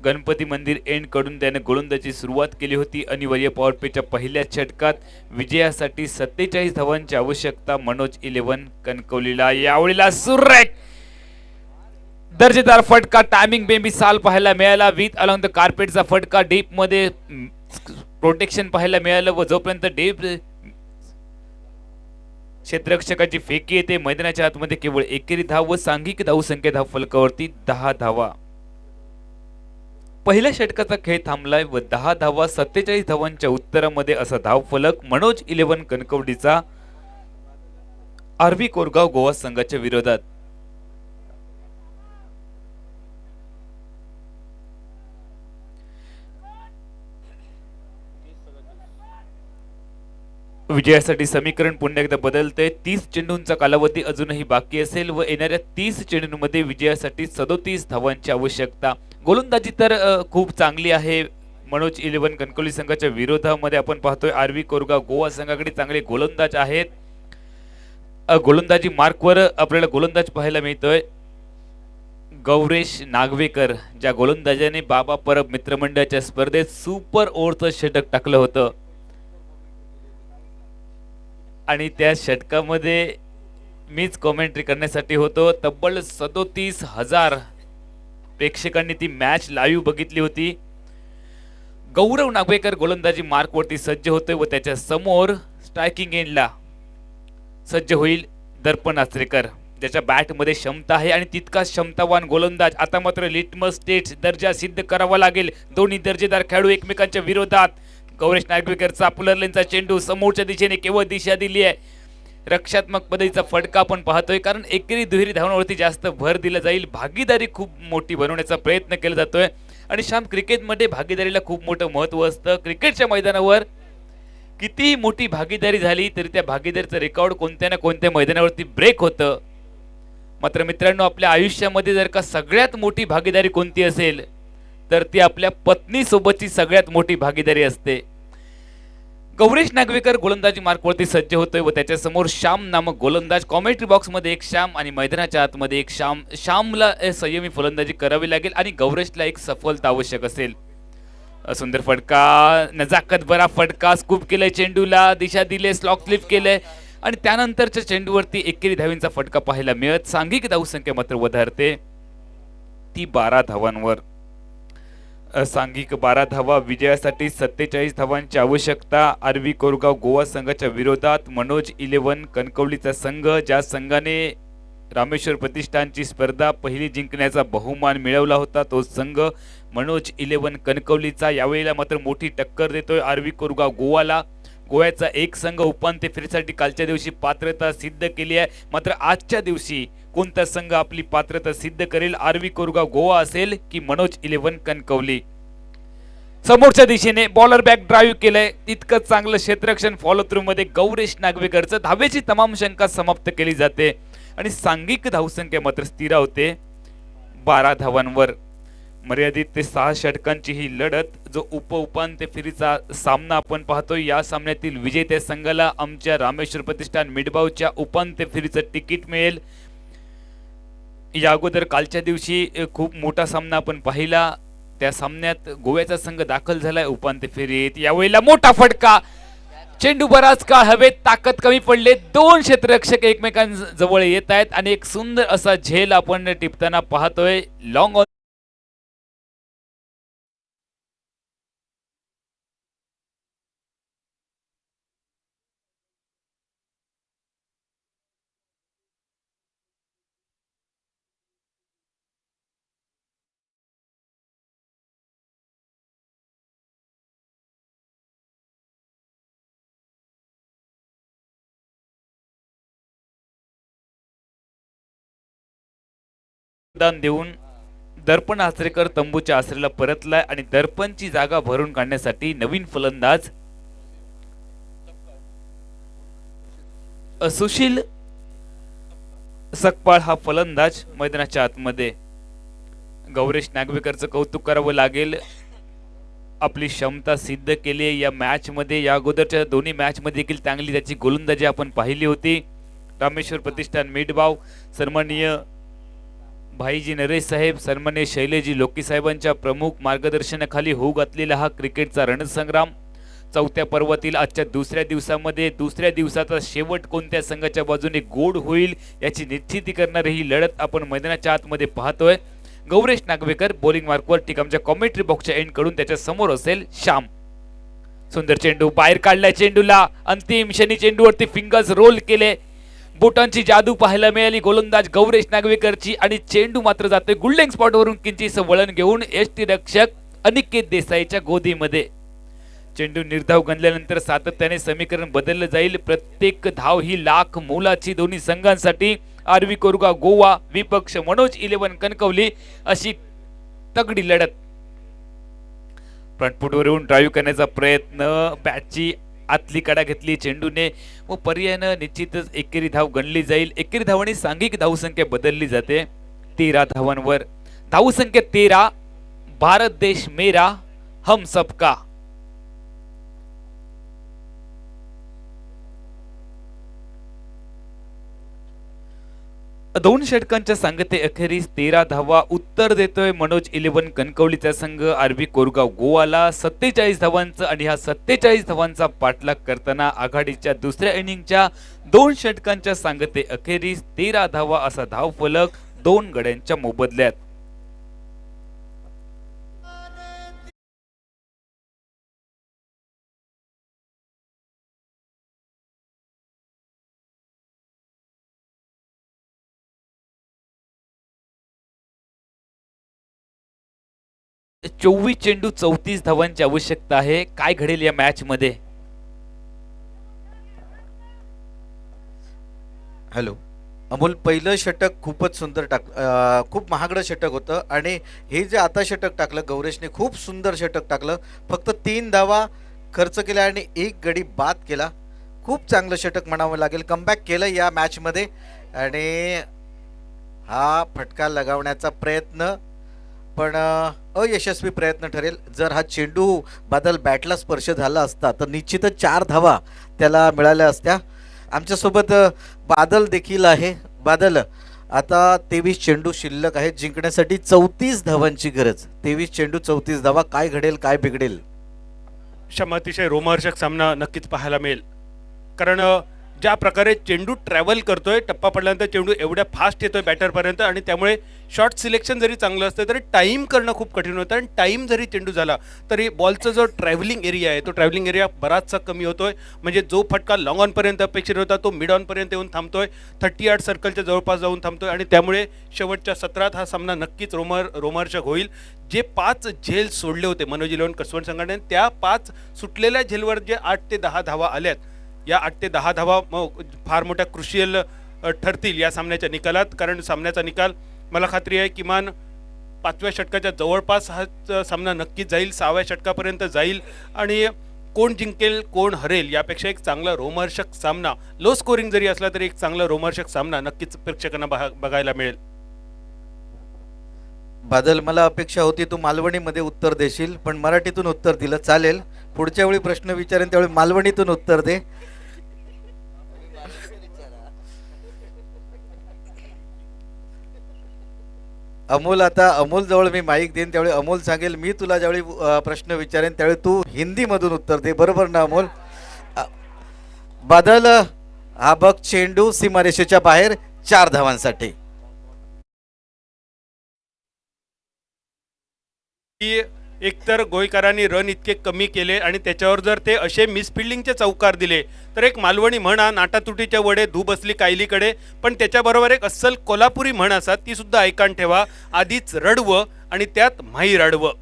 गणपती मंदिर एंड कडून त्याने गोलंदाजी सुरुवात केली होती. अनिवार्य पॉवर प्लेच्या पहिल्या षटकात विजयासाठी 47 धावांची आवश्यकता मनोज 11 कणकवलीला. यावेळेला सुरेख दर्जेदार फटका, टायमिंग बेबी साल पाहायला मिळाला. विथ अलॉंग द कार्पेटचा फटका, डीप मध्ये प्रोटेक्शन पाहायला मिळालं व जोपर्यंत डीप क्षेत्ररक्षकाची फेकी येते मैदानाच्या आतमध्ये केवळ एकेरी धाव व सांघिक धावसंख्या धावफलकावरती 10 धावा. पहिल्या षटकाचा खेळ थांबलाय व 10 धावा 47 धावांच्या उत्तरामध्ये असा धावफलक मनोज 11 कणकवलीचा आरव्ही कोरगाव गोवा संघाच्या विरोधात. विजयासाठी समीकरण पुन्हा एकदा बदलते. 30 चेंडूंचा कालावधी अजूनही बाकी असेल व येणाऱ्या 30 चेंडूंमध्ये विजयासाठी 37 धावांची आवश्यकता. गोलंदाजी तर खूप चांगली आहे मनोज 11 कणकवली संघाच्या विरोधामध्ये. आपण पाहतोय आरव्ही कोरगाव गोवा संघाकडे चांगले गोलंदाज आहेत. गोलंदाजी मार्कवर आपल्याला गोलंदाज पाहायला मिळतोय गौरेश नागवेकर, ज्या गोलंदाजाने बाबा परब मित्रमंडळाच्या स्पर्धेत सुपर ओव्हरचं षटक टाकलं होतं आणि त्या षटकामध्ये मीच कॉमेंट्री करण्यासाठी होतो. तब्बल 37,000 प्रेक्षकांनी ती मॅच लाईव्ह बघितली होती. गौरव नागवेकर गोलंदाजी मार्कवरती सज्ज होतोय व त्याच्या समोर स्ट्रायकिंग एंडला सज्ज होईल दर्पण आचरेकर, ज्याच्या बॅटमध्ये क्षमता आहे आणि तितकाच क्षमतावान गोलंदाज. आता मात्र लिटमस टेस्ट दर्जा सिद्ध करावा लागेल. दोन्ही दर्जेदार खेळाडू एकमेकांच्या विरोधात. गौरेश नागवेकरचा पुलरलेनचा चेंडू समोरच्या दिशेने केवळ दिशा दिली आहे. रक्षात्मक पद्धतीचा फटका आपण पाहतोय कारण एकेरी दुहेरी धावांवरती जास्त भर दिला जाईल. भागीदारी खूप मोठी बनवण्याचा प्रयत्न केला जातोय आणि श्याम क्रिकेटमध्ये भागीदारीला खूप मोठं महत्त्व असतं. क्रिकेटच्या मैदानावर कितीही मोठी भागीदारी झाली तरी त्या भागीदारीचं रेकॉर्ड कोणत्या ना कोणत्या मैदानावरती ब्रेक होतं. मात्र मित्रांनो, आपल्या आयुष्यामध्ये जर का सगळ्यात मोठी भागीदारी कोणती असेल तर ती आपल्या पत्नी सोबतची सगळ्यात मोठी भागीदारी असते. गौरेश नागवेकर गोलंदाजी मार्कवरती सज्ज होतोय व त्याच्या समोर श्याम नामक गोलंदाज. कॉमेंट्री बॉक्स मध्ये एक श्याम आणि मैदानाच्या आतमध्ये एक श्याम. श्यामला संयमी फलंदाजी करावी लागेल आणि गौरेशला एक सफलता आवश्यक असेल. सुंदर फटका, नजाकत भरा फटका, स्कूप केलंय चेंडूला, दिशा दिले, स्लॉक स्लिप केलंय आणि त्यानंतरच्या चेंडूवरती एकेरी धावींचा फटका पाहायला मिळत. सांघिक धावसंख्या मात्र वधारते ती 12 धावांवर. सांघिक 12 धावा. विजयासाठी 47 धावांची आवश्यकता. आरव्ही कोरगाव गोवा संघाच्या विरोधात मनोज 11 कणकवलीचा संघ, ज्या संघाने रामेश्वर प्रतिष्ठानची स्पर्धा पहिली जिंकण्याचा बहुमान मिळवला होता, तो संघ मनोज 11 कणकवलीचा यावेळेला मात्र मोठी टक्कर देतोय आरव्ही कोरगाव गोवाला. गोव्याचा एक संघ उपांत्य फेरीसाठी कालच्या दिवशी पात्रता सिद्ध केली आहे. मात्र आजच्या दिवशी कोणता संघ आपली पात्रता सिद्ध करेल? आरवी कोरगाव गोवा असेल की मनोज 11 कणकवली? समोरच्या दिशेने बॉलर बॅक ड्राईव्ह केलंय, तितकंच चांगलं क्षेत्ररक्षण फॉलो थ्रू मध्ये गौरेश नागवेकरचं. धावेची तमाम शंका समाप्त केली जाते आणि सांघिक धावसंख्या मात्र स्थिरावते 12 धावांवर. मर्यादित ते 6 षटकांची ही लढत, जो उपांत्य फेरीचा सामना आपण पाहतोय, या सामन्यातील विजेत्या संघाला आमच्या रामेश्वर प्रतिष्ठान मिडबावच्या उपांत्य फेरीचं तिकीट मिळेल. या अगोदर कालच्या दिवशी खूप मोठा सामना आपण पाहिला, त्या सामन्यात गोव्याचा संघ दाखल झालाय उपांत्य फेरीत. यावेळेला मोठा फटका, चेंडू बराच काळ हवेत, ताकद कमी पडले, 2 क्षेत्ररक्षक एकमेकांजवळ येत आहेत आणि एक सुंदर असा झेल आपण टिपताना पाहतोय. लॉंग ऑन दान देऊन दर्पण आचरेकर तंबूच्या आसरेला परतलाय आणि दर्पणची जागा भरून काढण्यासाठी नवीन फलंदाज सुशील सकपाळ हा फलंदाज मैदानाच्या आतमध्ये. गौरेश नागवेकरचं कौतुक करावं लागेल, आपली क्षमता सिद्ध केली या मॅच मध्ये. या अगोदरच्या दोन्ही मॅच मध्ये देखील चांगली त्याची गोलंदाजी आपण पाहिली होती. रामेश्वर प्रतिष्ठान मिडबाव, सन्माननीय भाईजी नरेश साहेब, सन्माननीय शैलेजी लोकी साहेबांच्या प्रमुख मार्गदर्शनाखाली होऊ घातलेला हा क्रिकेटचा रणसंग्राम 4थ्या पर्वातील आजच्या दुसऱ्या दिवसामध्ये, दुसऱ्या दिवसाचा शेवट कोणत्या संघाच्या बाजूने गोड होईल याची निश्चिती करणारी ही लढत आपण मैदानाच्या आतमध्ये पाहतोय. गौरेश नागवेकर बॉलिंग मार्कवर ठीक आमच्या कॉमेंट्री बॉक्सच्या एंड कडून त्याच्या समोर असेल श्याम. सुंदर चेंडू बाहेर काढलाय, चेंडूला अंतिम क्षणी चेंडूवरती फिंगर्स रोल केले, बोटांची जादू पाहायला मिळाली गोलंदाज गौरेश नागवेकरची आणि चेंडू मात्र जातोय गुल्डेन स्पॉटवरून किंचित वळण घेऊन यष्टी रक्षक अनिकेत देसाईच्या गोदीमध्ये. चेंडू निर्धाव गणल्यानंतर सातत्याने समीकरण बदललं जाईल. प्रत्येक धाव ही लाख मोलाची दोन्ही संघांसाठी. आरवी कोरगाव गोवा विपक्ष मनोज 11 कणकवली, अशी तगडी लढत. फ्रंटफुटवरून ड्राईव्ह करण्याचा प्रयत्न, बॅटची आतली कडा घेतली चेंडूने व पर्यायानं निश्चितच एकेरी धाव गणली जाईल. एकेरी धावांनी सांघिक धावसंख्या बदलली जाते 13 धावांवर. धावसंख्या 13, भारत देश मेरा हम सबका. दोन षटकांच्या सांगते अखेरीस 13 धावा उत्तर देतोय मनोज 11 कणकवलीचा संघ आरबी कोरगाव गोवाला 47 धावांचं. आणि हा 47 धावांचा पाठलाग करताना आघाडीच्या दुसऱ्या इनिंगच्या 2 षटकांच्या सांगते अखेरीस 13 धावा असा धावफलक 2 गड्यांच्या मोबदल्यात. चोवीस चेंडू 34 धावांची आवश्यकता आहे. काय घडेल या मॅच मध्ये? हॅलो अमोल, पहिलं षटक खूपच सुंदर खूप महागडं षटक होतं आणि हे जे आता षटक टाकलं गौरेशने, खूप सुंदर षटक टाकलं. फक्त 3 धावा खर्च केल्या आणि 1 गडी बाद केला. खूप चांगलं षटक म्हणावं लागेल. कमबॅक केलं या मॅचमध्ये आणि हा फटका लगावण्याचा प्रयत्न पण अयशस्वी प्रयत्न ठरेल. जर हा चेंडू बादल बॅटला स्पर्श झाला असता तर निश्चितच 4 धावा त्याला मिळाल्या असत्या. आमच्यासोबत बादल देखील आहे. बादल, आता 23 चेंडू शिल्लक आहेत, जिंकण्यासाठी 34 धावांची गरज. 23 चेंडू 34 धावा. काय घडेल, काय बिघडेल? क्षमा, अतिशय रोमहर्षक सामना नक्कीच पाहायला मिळेल. कारण ज्या प्रकारे चेंडू ट्रॅव्हल करतोय, टप्पा पडल्यानंतर चेंडू एवढ्या फास्ट येतोय बॅटरपर्यंत आणि त्यामुळे शॉट सिलेक्शन जरी चांगलं असतं तरी टाईम करणं खूप कठीण होतं. आणि टाईम जरी चेंडू झाला तरी बॉलचा जो ट्रॅव्हलिंग एरिया आहे तो ट्रॅव्हलिंग एरिया बराचसा कमी होतोय. म्हणजे जो फटका लॉंग ऑनपर्यंत अपेक्षित होता तो मिड ऑनपर्यंत येऊन थांबतोय, 38 सर्कलच्या जवळपास जाऊन थांबतोय आणि त्यामुळे शेवटच्या सत्रात हा सामना नक्कीच रोमहर्षक होईल. जे 5 झेल सोडले होते मनोज 11 कसवण संघाने, त्या 5 सुटलेल्या झेलवर जे 8 ते 10 धावा आल्यात, या 8 ते 10 धावा फार मोठ्या क्रुशियल ठरतील या सामन्याच्या निकालात, कारण सामन्याचा निकाल मला खात्री आहे किमान 5व्या षटकाच्या जवळपास हा सामना नक्कीच जाईल, 6व्या षटकापर्यंत जाईल आणि कोण जिंकेल कोण हरेल यापेक्षा एक चांगला रोमहर्षक सामना, लो स्कोरिंग जरी असला तरी एक चांगला रोमहर्षक सामना नक्कीच प्रेक्षकांना बघायला मिळेल. बादल, मला अपेक्षा होती तू मालवणीमध्ये उत्तर देशील, पण मराठीतून उत्तर दिलं, चालेल. पुढच्या वेळी प्रश्न विचारेन त्यावेळी मालवणीतून उत्तर दे. अमोल, आता अमोल जवळ मी माईक देईन त्यावेळी अमोल सांगेल, मी तुला ज्यावेळी प्रश्न विचारेन त्यावेळी तू हिंदीमधून उत्तर दे, बरोबर ना अमोल? बादल, हा बघ चेंडू सीमारेषेच्या बाहेर 4 धावांसाठी. की एकतर गोयकरांनी रन इतके कमी केले आणि त्याच्यावर जर ते असे मिसफिल्डिंगचे चौकार दिले तर एक मालवणी म्हण, नाटातुटीच्या वडे धू बसली कायलीकडे, पण त्याच्याबरोबर एक अस्सल कोल्हापुरी म्हण असतात ती सुद्धा ऐकान ठेवा, आधीच रडवं आणि त्यात माही रडवं.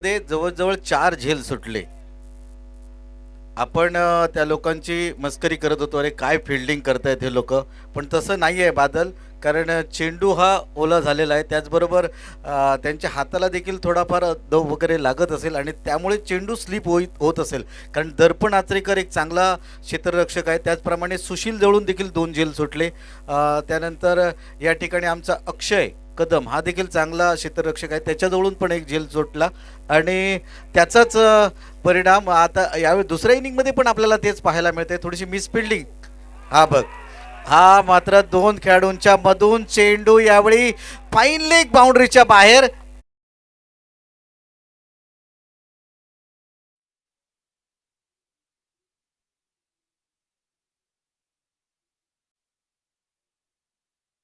ते जवळजवळ 4 झेल सुटले. आपण त्या लोकांची मस्करी करत होतो, अरे काय फिल्डिंग करतायत हे लोक, पण तसं नाही आहे बादल, कारण चेंडू हा ओला झालेला आहे, त्याचबरोबर त्यांच्या हाताला देखील थोडाफार दव वगैरे लागत असेल आणि त्यामुळे चेंडू स्लिप होत असेल, कारण दर्पण आचरेकर एक चांगला क्षेत्ररक्षक आहे, त्याचप्रमाणे सुशील जवळून देखील 2 झेल सुटले. त्यानंतर या ठिकाणी आमचा अक्षय कदम हा देखील चांगला क्षेत्ररक्षक आहे, त्याच्याजवळून पण एक झेल सुटला आणि त्याचाच परिणाम आता यावेळी दुसऱ्या इनिंगमध्ये पण आपल्याला तेच पाहायला मिळते, थोडीशी मिसफिल्डिंग. हा बघ, हा मात्र 2 खेळाडूंच्या मधून चेंडू यावेळी फाईन लेग बाउंड्रीच्या बाहेर.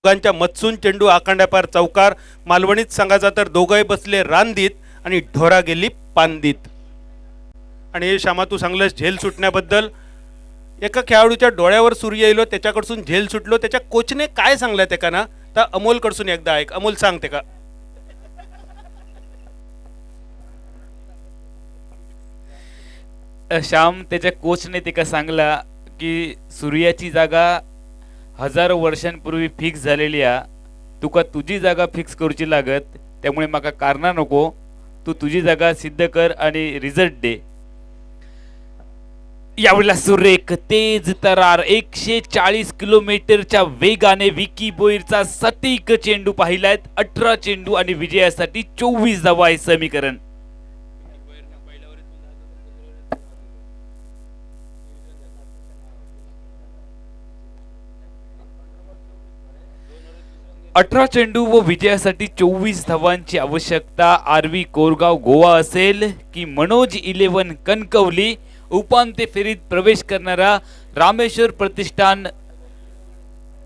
दोघांच्या मत्सून चेंडू आखांड्यापार चौकार. मालवणीत संघाचा तर दोघंही बसले रांदीत आणि ढोरा गेली पांदीत. आणि श्यामा, तू सांगलंस झेल सुटण्याबद्दल, एका खेळाडूच्या डोळ्यावर सूर्य येलो त्याच्याकडसून झेल सुटलो, त्याच्या कोचने काय सांगलं ते का ना, तर अमोलकडसून एकदा ऐक. अमोल, सांगते का? श्याम, त्याच्या कोचने ते का सांगला की सूर्याची जागा हजारो वर्षांपूर्वी फिक्स झालेली आहे, तुका तुझी जागा फिक्स करूची लागत, त्यामुळे माका कारणा नको, तू तुझी जागा सिद्ध कर आणि रिझल्ट दे. यावेळेला सुरेख तेज तरार 140 किलोमीटरच्या वेगाने विकी बोईरचा सटीक चेंडू पाहिलाय. 18 चेंडू आणि विजयासाठी 24 धावा हे समीकरण. अठरा चेंडू व विजयासाठी 24 धावांची आवश्यकता. आरवी कोरगाव गोवा असेल की मनोज 11 कणकवली. उपांत्य फेरीत प्रवेश करणारा रामेश्वर प्रतिष्ठान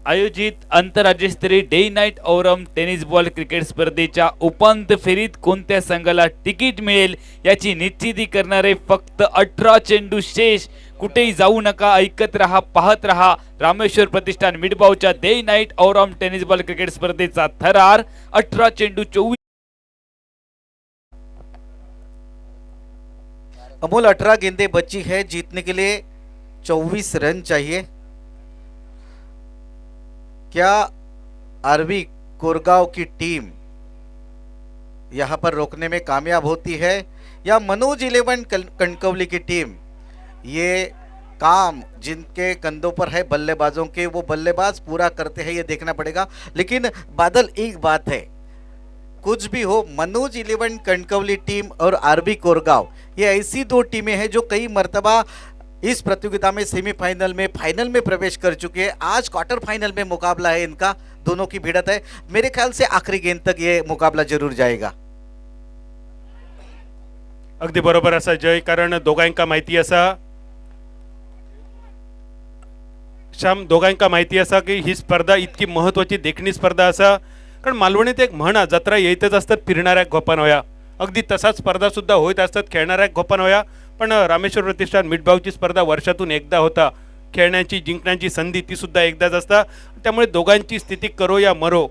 आयोजित आंतरराज्यस्तरीय डे नाईट औरम टेनिस बॉल क्रिकेट स्पर्धेच्या उपांत्य फेरीत कोणत्या संघाला तिकीट मिळेल याची निश्चिती करणारे फक्त 18 चेंडू शेष. कुठेही जाऊ नका, ऐकत रहा, पाहत रहा. रामेश्वर प्रतिष्ठान मिडबावच्या डे नाईट औरम टेनिस बॉल क्रिकेट स्पर्धेचा थरार. 18 चेंडू 24. अमोल, 18 गेंदें बची है, जीतने के लिए 24 रन चाहिए. क्या आरवी कोरगांव की टीम यहाँ पर रोकने में कामयाब होती है या मनोज 11 कणकवली की टीम ये काम जिनके कंधों पर है बल्लेबाजों के, वो बल्लेबाज पूरा करते हैं, ये देखना पड़ेगा. लेकिन बादल, एक बात है, कुछ भी हो, मनोज 11 कणकवली टीम और आरबी कोरगांव ये ऐसी 2 टीमें हैं जो कई मर्तबा इस प्रतियोगिता में सेमीफाइनल में, फाइनल में प्रवेश कर चुके हैं. आज क्वार्टर फाइनल में मुकाबला है इनका, दोनों की भिड़त है. मेरे ख्याल से आखिरी गेंद तक ये मुकाबला जरूर जाएगा. अगदी बरोबर असा जय, कारण दोघांका माहिती असा श्याम, दोघांका माहिती असा की ही स्पर्धा इतकी महत्वाची देखणी स्पर्धा असा, कारण मालवणीत एक म्हण आहे, जत्रा येतच असतात फिरणाऱ्या घोपान होया. अगदी तसाच स्पर्धा सुद्धा होत असतात खेळणाऱ्या घोपान होया. पण रामेश्वर प्रतिष्ठान मिडबावची स्पर्धा वर्षातून एकदा होता, खेळण्याची जिंकण्याची संधी ती सुद्धा एकदाच असता. त्यामुळे दोघांची स्थिती करो या मरो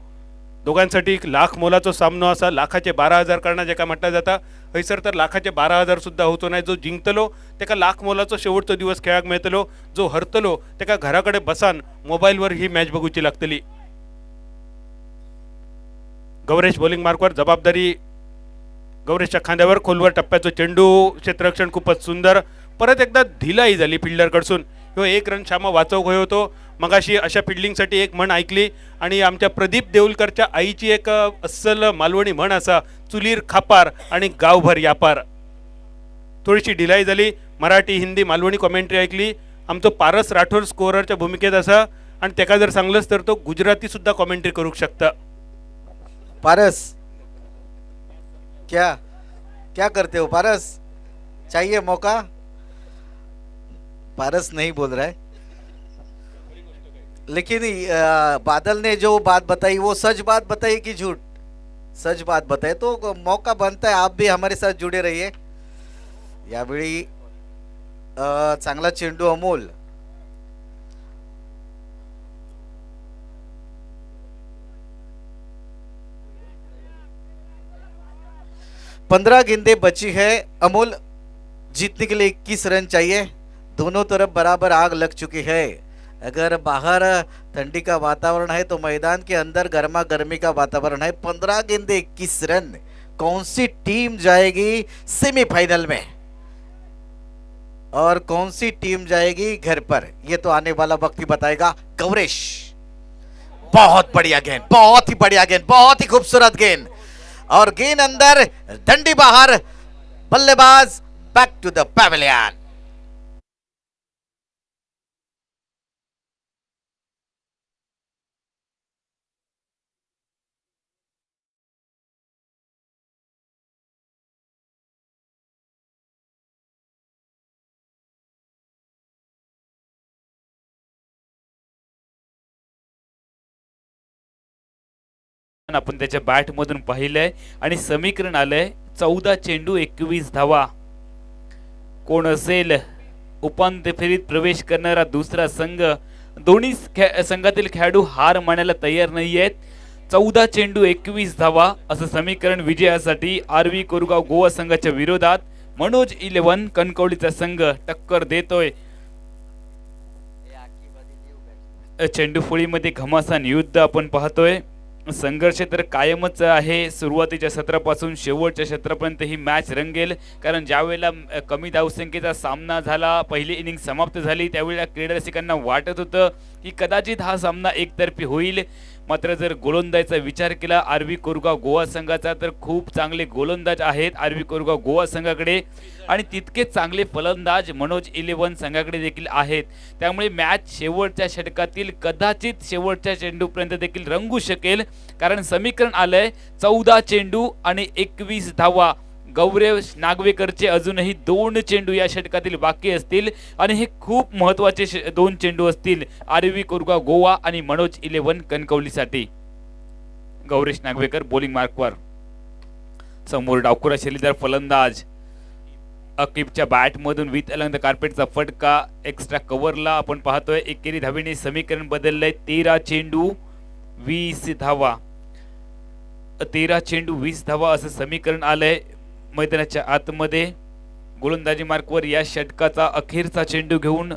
दोघांसाठी एक लाख मोलाचो सामनो असा. लाखाचे 12,000 करणा जेका म्हटलं जाता, हयसर तर लाखाचे 12,000 सुद्धा होतो नाही. जो जिंकतलो त्याका लाख मोलाचो शेवटचो दिवस खेळाक मेळतलो. जो हरतलो त्याका घराकडे बसान मोबाईलवर ही मॅच बघूची लागतली. गौरेश बॉलिंग मार्कवर, जबाबदारी गौरेशच्या खांद्यावर. खोलवर टप्प्याचो चेंडू, क्षेत्ररक्षण खूपच सुंदर. परत एकदा धिलाई झाली फिल्डरकडसून. ह्यो एक रन श्यामा वाचवूक हवो होतो. मगाशी अशा फिल्डिंगसाठी एक म्हण ऐकली आणि आमच्या प्रदीप देऊलकरच्या आईची एक अस्सल मालवणी म्हण असा, चुलीर खापार आणि गावभर यापार. थोडीशी ढिलाई झाली. मराठी हिंदी मालवणी कॉमेंट्री ऐकली. आमचो पारस राठोड स्कोररच्या भूमिकेत असा आणि त्याका जर सांगलंच तर तो गुजराती सुद्धा कॉमेंट्री करू शकता. पारस, क्या क्या करते हो पारस? चाहिए मौका? पारस नहीं बोल रहा है, लेकिन बादल ने जो बात बताई वो सच बात बताई कि झूठ? सच बात बताए तो मौका बनता है. आप भी हमारे साथ जुड़े रहिए. यावेळी चांगला चेंडू अमोल. पंद्रह गेंदें बची है. अमोल, जीतने के लिए 21 रन चाहिए. दोनों तरफ बराबर आग लग चुकी है. अगर बाहर ठंडी का वातावरण है तो मैदान के अंदर गर्मा गर्मी का वातावरण है. 15 गेंदे 21 रन. कौन सी टीम जाएगी सेमीफाइनल में और कौन सी टीम जाएगी घर पर, ये तो आने वाला वक्त ही बताएगा. गौरेश, बहुत बढ़िया गेंद, बहुत ही बढ़िया गेंद, बहुत ही खूबसूरत गेंद और गेंद अंदर, डंडी बाहर. बल्लेबाज बैक टू द पैवेलियन. आपण त्याच्या बॅट मधून पाहिलंय आणि समीकरण आलंय 14 चेंडू 21 धावा. कोण असेल उपांत्य फेरीत प्रवेश करणारा दुसरा संघ? दोन्ही संघातील खेळाडू हार मानायला तयार नाहीयेत. 14 चेंडू 21 धावा असं समीकरण विजयासाठी आरवी कोरगाव गोवा संघाच्या विरोधात मनोज 11 कणकवलीचा संघ टक्कर देतोय. चेंडू फळीमध्ये घमासान युद्ध आपण पाहतोय. संघर्ष तर कायमच आहे. सुरुवातीच्या सत्रापासून शेवटच्या सत्रापर्यंत ही मॅच रंगेल. कारण ज्या वेळेला कमी धावसंख्येचा सामना झाला, पहिली इनिंग समाप्त झाली, त्यावेळेला क्रीडा रसिकांना वाटत होतं की कदाचित हा सामना एकतर्फी होईल. मात्र जर गोलंदाजीचा विचार केला आरवी कोरगाव गोवा संघाचा तर खूप चांगले गोलंदाज आहेत आरवी कोरगाव गोवा संघाकडे आणि तितकेच चांगले फलंदाज मनोज 11 संघाकडे देखील आहेत. त्यामुळे मॅच शेवटच्या षटकातील कदाचित शेवटच्या चेंडूपर्यंत देखील रंगू शकेल. कारण समीकरण आलंय 14 चेंडू आणि 21 धावा. गौरेश नागवेकरचे अजूनही 2 चेंडू या षटकातील बाकी असतील आणि हे खूप महत्त्वाचे 2 चेंडू असतील आरवी कोरगाव गोवा आणि मनोज 11 कणकवलीसाठी. गौरेश नागवेकर बॉलिंग मार्कवर. समोर डावखुरा शैलीदार फलंदाज अकीबच्या बॅट मधून विथ अलंग द कार्पेटचा फटका. एक्स्ट्रा कव्हरला आपण पाहतोय. एकेरी धावेने समीकरण बदललंय. 13 चेंडू 20 धावा. 13 चेंडू 20 धावा असं समीकरण आलंय. मैदानाच्या आतमध्ये गोलंदाजी मार्कवर या षटकाचा अखेरचा चेंडू घेऊन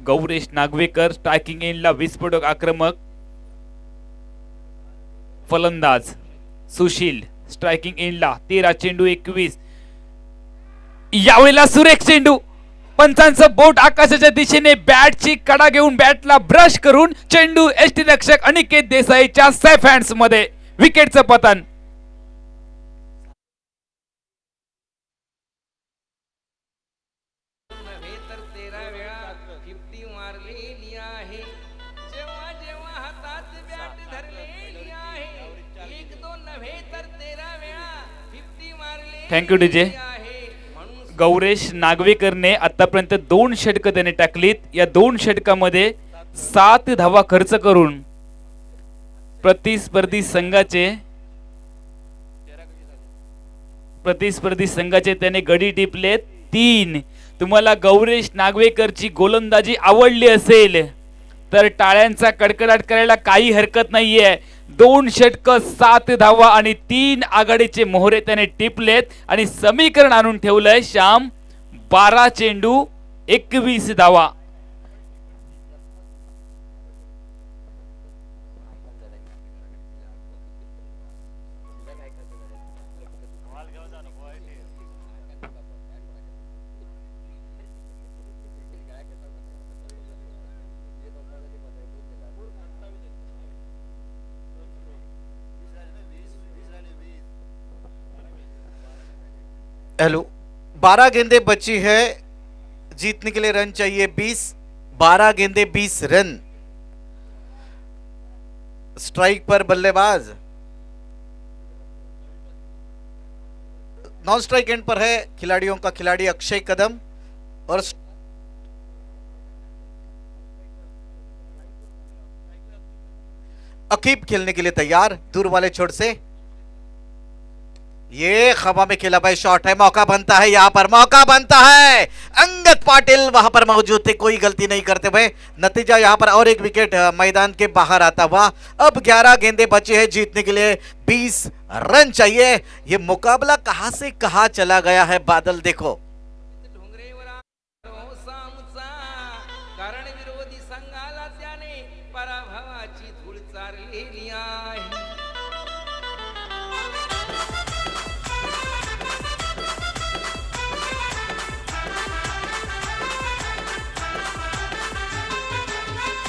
गौरेश नागवेकर. स्ट्रायकिंग एंडला विस्फोटक आक्रमक फलंदाज सुशील. स्ट्रायकिंग एंडला 13 चेंडू 21. यावेळेला सुरेख चेंडू. पंचांचं बोट आकाशाच्या दिशेने. बॅटची कडा घेऊन बॅटला ब्रश करून चेंडू एसटी रक्षक अनिकेत देसाईच्या सेफ हँड्स मध्ये. विकेटचं पतन. Thank you DJ. गौरेश नागवेकरने आतापर्यंत 2 षटकं त्याने टाकलीत. या 2 षटकामध्ये 7 धावा खर्च करून प्रतिस्पर्धी संघाचे त्याने गडी टिपले 3. तुम्हाला गौरेश नागवेकरची गोलंदाजी आवडली असेल तर टाळ्यांचा कडकडाट करायला काही हरकत नाहीये. 2 षटकं 7 धावा आणि 3 आघाडीचे मोहरे त्याने टिपलेत आणि समीकरण आणून ठेवलंय श्याम. 12 चेंडू 21 धावा. हेलो, 12 गेंदें बची है, जीतने के लिए रन चाहिए 20. 12 गेंदें 20 रन. स्ट्राइक पर बल्लेबाज, नॉन स्ट्राइक एंड पर है खिलाड़ियों का खिलाड़ी अक्षय कदम और अकीब खेलने के लिए तैयार दूर वाले छोर से. ये खबा में खेला भाई, शॉट है, मौका बनता है, यहां पर मौका बनता है. अंगद पाटिल वहां पर मौजूद थे, कोई गलती नहीं करते हुए. नतीजा यहां पर और एक विकेट मैदान के बाहर आता हुआ. अब 11 गेंदें बची है, जीतने के लिए 20 रन चाहिए. ये मुकाबला कहां से कहां चला गया है बादल, देखो. कारण विरोधी संघाला त्याने पराभवाची धूळ चारलेली आहे.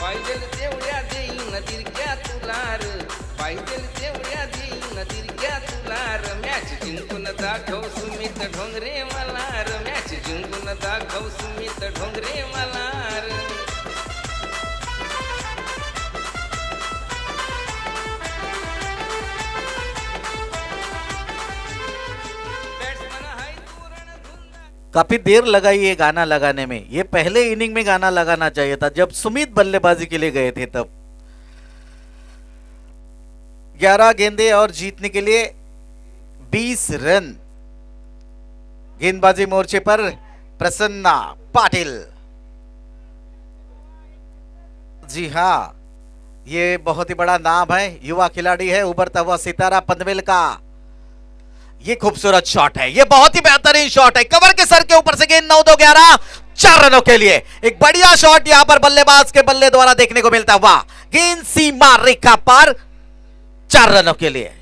पाहिजे तेवढ्या देईन दिरक्या तुलार, पाहिजे तेवढ्या देईन दिरक्या तुलार. मॅच जिंकून दाखव सुमित ढोंगरे मलार, मॅच जिंकून दाखव सुमित ढोंगरे मलार. बॅट्समन हाय पूर्ण धुंदा. काफी देर लगाई ये गाना लगाने में. ये पहले इनिंग में गाना लगाना चाहिए था जब सुमित बल्लेबाजी के लिए गए थे तब. 11 गेंदें और जीतने के लिए 20 रन. गेंदबाजी मोर्चे पर प्रसन्ना पाटिल. जी हाँ, ये बहुत ही बड़ा नाम है, युवा खिलाड़ी है, उभरता हुआ सितारा पनवेल का. ये खूबसूरत शॉट है, ये बहुत ही बेहतरीन शॉट है, कवर के सर के ऊपर से गेंद 9-2-11 4 रनों के लिए. एक बढ़िया शॉट यहां पर बल्लेबाज के बल्ले द्वारा देखने को मिलता हुआ. गेंद सीमा रेखा पर 4 रनों के लिए.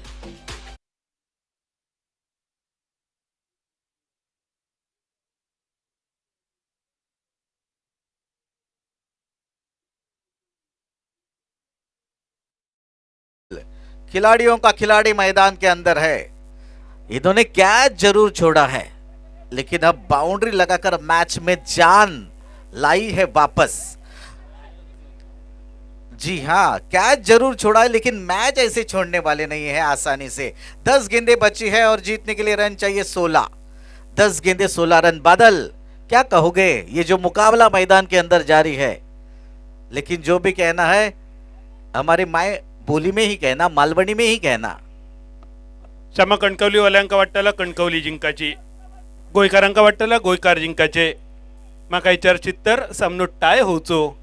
खिलाड़ियों का खिलाड़ी मैदान के अंदर है. इन्होंने कैच जरूर छोड़ा है, लेकिन अब बाउंड्री लगाकर मैच में जान लाई है वापस. जी हाँ, कैच जरूर छोड़ा है, लेकिन मैच ऐसे छोड़ने वाले नहीं है आसानी से. 10 गेंदें बची है और जीतने के लिए रन चाहिए 16. 10 गेंदें 16 रन. बादल, क्या कहोगे? ये जो मुकाबला मैदान के अंदर जारी है, लेकिन जो भी कहना है हमारी माय बोली में ही कहना, मालवणी में ही कहना. श्यामा, कणकवलीवाल्यांका वाटताला कणकवली जिंकाची, गोंयकारांका वाटताला गोंयकार जिंकाचे. म्हाका चर्चित तर सामनो टाय होवचो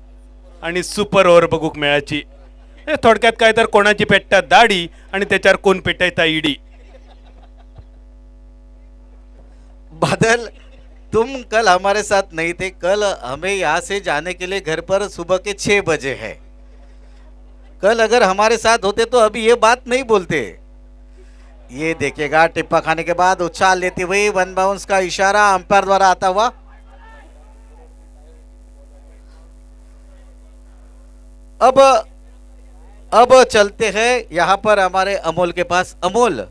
आणि सुपर ओव्हर बघूक मेळाची. थोडक्यात काय तर कोणाची पेट्टा दाढी आणि त्याच्यावर कोण पेटायता इडी. बादल, तुम कल हमारे साथ नहीं थे. कल हमें यहाँ से जाने के लिए घर पर सुबह के 6 बजे है. कल अगर हमारे साथ होते तो अभी ये बात नहीं बोलते. ये देखिएगा, टिप्पा खाने के बाद उछाल लेते हुए 1 बाउंस का इशारा अंपायर द्वारा आता हुआ. अब चलते हैं यहां पर हमारे अमोल के पास. अमोल,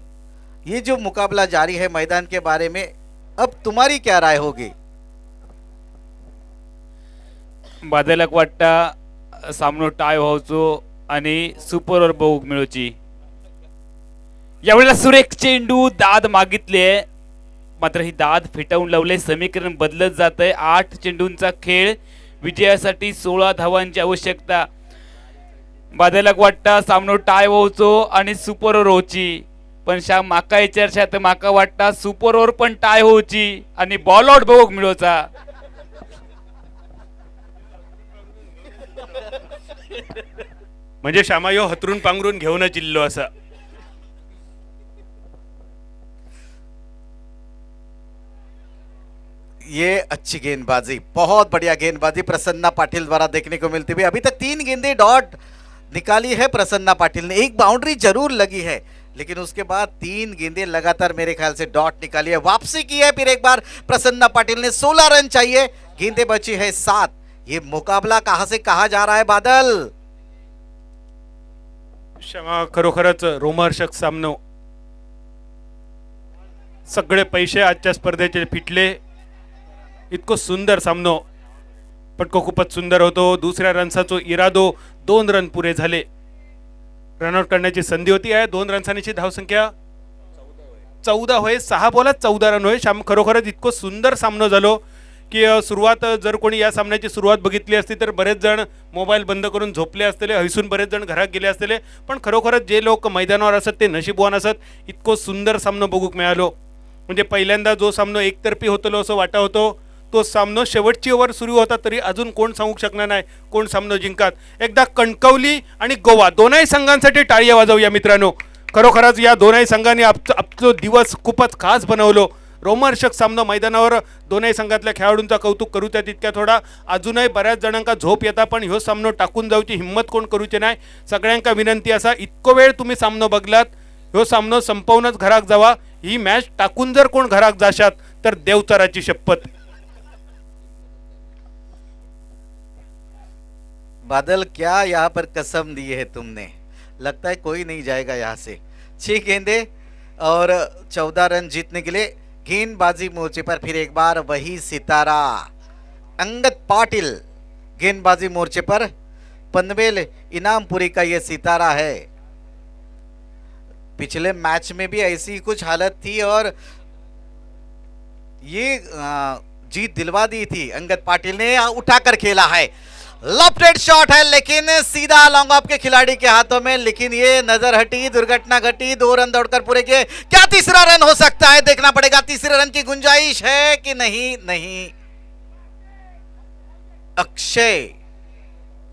ये जो मुकाबला जारी है मैदान के बारे में, अब तुम्हारी क्या राय होगी? बादलाक वाटता सामनो टाय व्हावचो आणि सुपर ओव्हर बघूक मिळूची. यावेळेला सुरेख चेंडू दाद मागितले, मात्र ही दाद फिटवून लावले. समीकरण बदलत जात आहे. 8 चेंडूंचा खेळ, विजयासाठी 16 धावांची आवश्यकता. बादलाक वाटता सामनो टाय व्हावचो आणि सुपर ओव्हर होची, पण श्याम माका विचारशा तर माका वाटता सुपर ओव्हर पण टाय होची आणि बॉल आउट बघूक मिळोचा. म्हणजे श्यामायो हतरून पांघरून घेऊनच इल्लो असा. ये अच्छी गेंदबाजी, बहुत बढ़िया गेंदबाजी प्रसन्ना पाटिल द्वारा देखने को मिलती हुई. अभी तक 3 गेंदें डॉट निकाली है प्रसन्ना पाटिल ने. एक बाउंड्री जरूर लगी है, लेकिन उसके बाद 3 गेंदें लगातार मेरे ख्याल से डॉट निकाली है. वापसी की है फिर एक बार प्रसन्ना पाटिल ने. 16 रन चाहिए, गेंदें बची है 7. ये मुकाबला कहां से कहा जा रहा है बादल? श्यामा खरोखरच रोमहर्षक सामनो. सगळे पैसे आजच्या स्पर्धेचे फिटले. इतको सुंदर सामनो. पटको खूपच सुंदर होतो. दुसऱ्या रनसाचो इरादो. 2 रन पुरे झाले. रनआउट करण्याची संधी होती आहे. 2 रनसांची धावसंख्या 14 होय. 6 बॉलात 14 रन होय. श्याम खरोखरच इतको सुंदर सामनो झालो की सुरुवात जर कोणी या सामन्याची सुरुवात बघितली असती तर बरेच जण मोबाईल बंद करून झोपले असतेले, हैसून बरेच जण घरात गेले असतेले. पण खरोखरच जे लोक मैदानावर असत ते नशीबवान असत. इतको सुंदर सामनो बघूक मिळालो. म्हणजे पहिल्यांदा जो सामनो एकतर्फी होतलो असं वाटा होतो, तो सामनो शेवटची ओव्हर सुरू होता तरी अजून कोण सांगू शकणार नाही कोण सामनो जिंकात. एकदा कणकवली आणि गोवा दोनही संघांसाठी टाळ्या वाजवूया मित्रांनो. खरोखरच या दोनही संघांनी आपला दिवस खूपच खास बनवलो. रोमहर्षक सामना मैदानावर दोनही संघातल्या खेळाडूंचा कौतुक करूच्या तितक्या थोडा. अजूनही बऱ्याच जणांका झोप येता, पण ह्यो सामनो टाकून जाऊची हिंमत कोण करूचे नाही. सगळ्यांका विनंती असा, इतको वेळ तुम्ही सामनो बघलात, ह्यो सामनो संपवूनच घराक जावा. ही मॅच टाकून जर कोण घराक जाशात तर देवचराची शपथ. बादल क्या यहाँ पर कसम दी है तुमने, लगता है कोई नहीं जाएगा यहाँ से. 6 गेंदे और 14 रन जीतने के लिए गेंदबाजी मोर्चे पर फिर एक बार वही सितारा अंगद पाटिल. गेंदबाजी मोर्चे पर पनवेल इनामपुरी का ये सितारा है. पिछले मैच में भी ऐसी कुछ हालत थी और ये जीत दिलवा दी थी. अंगद पाटिल ने उठाकर खेला है. लेफ्ट शॉट है लेकिन सीधा लॉन्ग ऑफ के खिलाड़ी के हाथों में. लेकिन ये नजर हटी, दुर्घटना घटी. 2 रन दौड़कर पूरे किए. क्या तीसरा रन हो सकता है? देखना पड़ेगा. तीसरे रन की गुंजाइश है कि नहीं? नहीं. अक्षय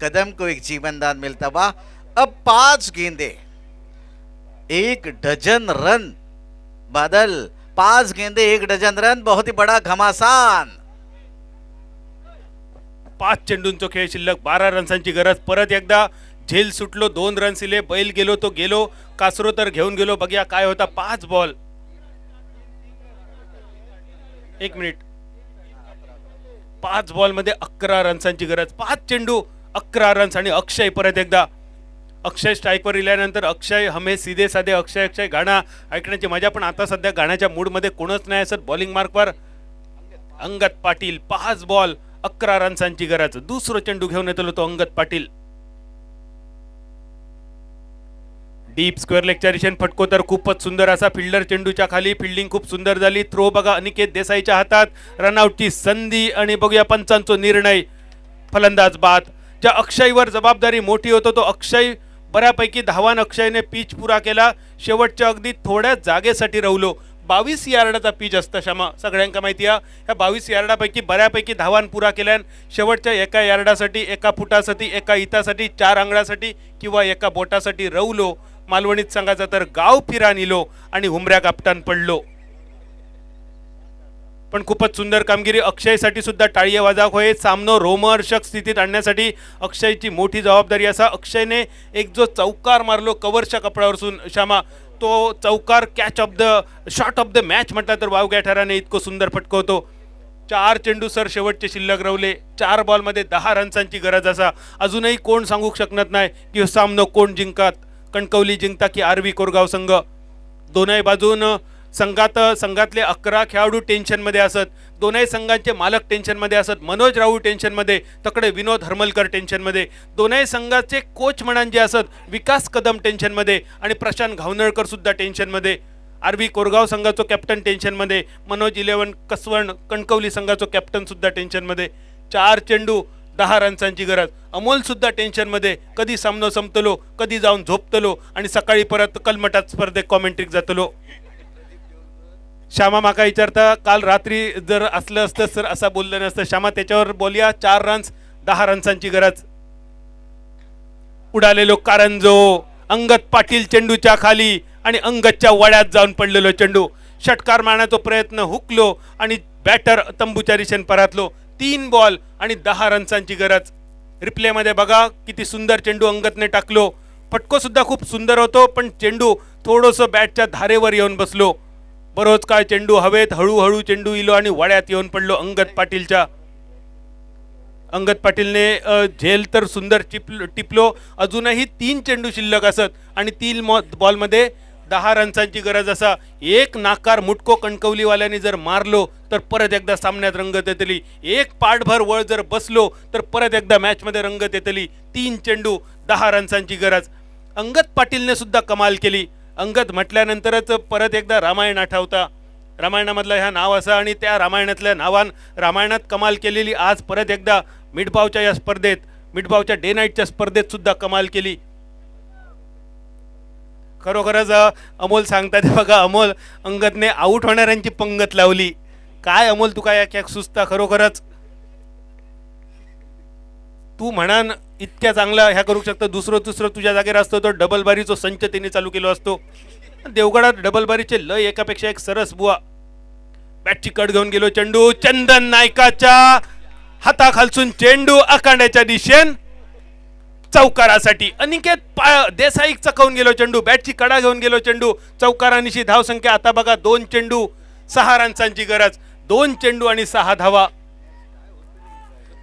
कदम को एक जीवनदान मिलता हुआ. अब 5 गेंदे 1 डजन रन. बादल 5 गेंदे 1 डजन रन, बहुत ही बड़ा घमासान. 5 चेंडूंचो खेळ शिल्लक. 12 रन्सांची गरज. परत एकदा झेल सुटलो. 2 रन्स इले. बैल गेलो तो गेलो, कासरो तर घेऊन गेलो. बघूया काय होता. 5 बॉल 1 मिनिट. 5 बॉल मध्ये 11 रन्सांची गरज. 5 चेंडू 11 रन्स. आणि अक्षय परत एकदा. अक्षय स्ट्राईकवर इल्यानंतर अक्षय हमे सीधे साधे अक्षय अक्षय गाणं ऐकण्याची मजा. पण आता सध्या गाण्याच्या मूडमध्ये कोणच नाही असत. बॉलिंग मार्कवर अंगद पाटील. 5 बॉल 11 रन्सांची गरज. दुसरं चेंडू घेऊन येतो तो अंगद पाटील. डीप स्क्वेअर लेगच्या दिशेने फटको तर खूपच सुंदर असा. फिल्डर चेंडूच्या खाली. फिल्डिंग खूप सुंदर झाली. थ्रो बघा अनिकेत देसाईच्या हातात. रनआउटची संधी आणि बघूया पंचांचा निर्णय. फलंदाज बाद. ज्या अक्षयवर जबाबदारी मोठी होतो तो अक्षय बऱ्यापैकी धावान अक्षयने पिच पुरा केला. शेवटच्या अगदी थोड्या जागेसाठी रवलो. 22 यार्डाचा पिच असतं श्यामा, सगळ्यांका माहिती आहे. ह्या 22 यार्डापैकी बऱ्यापैकी धावान पुरा केल्यान शेवटच्या एका यार्डासाठी, एका फुटासाठी, एका इतासाठी, 4 आंगळासाठी किंवा एका बोटासाठी रवलो. मालवणीत सांगायचं तर गाव फिरा निलो आणि हुमऱ्या कापटान पडलो. पण खूपच सुंदर कामगिरी. अक्षयसाठी सुद्धा टाळी वाजव होय. सामनो रोमहर्षक स्थितीत आणण्यासाठी अक्षयची मोठी जबाबदारी असा. अक्षयने एक जो चौकार मारलो कव्हरच्या कपड्यावरून श्यामा, तो चौकार catch of the shot of the match म्हटला तर वावग्या ठराने इतको सुंदर फटकवतो. 4 चेंडू सर शेवटचे शिल्लक रवले. 4 बॉलमध्ये 10 रन्सांची गरज असा. अजूनही कोण सांगू शकत नाही की सामनो कोण जिंकत. कणकवली जिंकता की आरवी कोरगाव संघ. दोनही बाजून संघातले 11 खेळाडू टेन्शनमध्ये असत. दोनही संघांचे मालक टेन्शनमध्ये असत. मनोज राऊ टेन्शनमध्ये, तकडे विनोद हरमलकर टेन्शनमध्ये. दोनही संघाचे कोच म्हणून जे असत विकास कदम टेन्शनमध्ये आणि प्रशांत घावनळकर सुद्धा टेन्शनमध्ये. आरवी कोरगाव संघाचो कॅप्टन टेन्शनमध्ये. मनोज 11 कसवण कणकवली संघाचो कॅप्टन सुद्धा टेन्शनमध्ये. 4 चेंडू 10 रन्सांची गरज. अमोल सुद्धा टेन्शनमध्ये. कधी सामनो संपतलो, कधी जाऊन झोपतलो आणि सकाळी परत कलमटात स्पर्धेत कॉमेंट्रीक जातलो. श्यामा माका विचारता काल रात्री जर असलं असतं सर असं बोललं नसतं. श्यामा त्याच्यावर बोलूया. 4 रन्स 10 रन्सांची गरज. उडालेलो कारंजो, अंगद पाटील चेंडूच्या खाली आणि अंगदच्या वड्यात जाऊन पडलेलो चेंडू. षटकार मारण्याचा प्रयत्न हुकलो आणि बॅटर तंबूच्या दिशेने परतलो. 3 बॉल आणि 10 रन्सांची गरज. रिप्लेमध्ये बघा किती सुंदर चेंडू अंगदने टाकलो. फटको सुद्धा खूप सुंदर होतो, पण चेंडू थोडंसं बॅटच्या धारेवर येऊन बसलो. बरोच काय चेंडू हवेत हळूहळू चेंडू इलो आणि वड्यात येऊन पडलो अंगद पाटीलच्या. अंगद पाटीलने झेल तर सुंदर टिपलो. अजूनही 3 चेंडू शिल्लक असत आणि 3 बॉलमध्ये 10 रन्सांची गरज असा. एक नाकार मुटको कणकवलीवाल्यांनी जर मारलो तर परत एकदा सामन्यात रंगत येतली. एक पाठभर वळ जर बसलो तर परत एकदा मॅचमध्ये रंगत येतली. 3 चेंडू 10 रन्सांची गरज. अंगद पाटीलने सुद्धा कमाल केली. अंगद म्हटल्यानंतरच परत एकदा रामायण आठवता. रामायणामधलं ह्या नाव असा आणि त्या रामायणातल्या रामायणात कमाल केलेली आज परत एकदा मिडबावच्या या स्पर्धेत, मिडबावच्या डे नाईटच्या स्पर्धेत सुद्धा कमाल केली. खरोखरच अमोल सांगतात बघा, अमोल अंगदने आऊट होणाऱ्यांची पंगत लावली. काय अमोल तू काय सुचता खरोखरच. तू म्हणान इतक्या चांगला ह्या करू शकतो. दुसरं तुझ्या जागेवर असतो तो डबल बारीचो संच त्यांनी चालू केलो असतो. देवगडात डबल बारीचे लय एकापेक्षा एक सरस बुवा. बॅटची कट घेऊन गेलो चेंडू. चंदन नायकाच्या हाताखालसून चेंडू आखांड्याच्या दिशेन चौकारासाठी. अनिकेत देसाई चकवून गेलो चेंडू. बॅटची कडा घेऊन गेलो चेंडू. चौकारानिशी धाव संख्या आता बघा 2 चेंडू 6 रन्सांची गरज. 2 चेंडू आणि 6 धावा.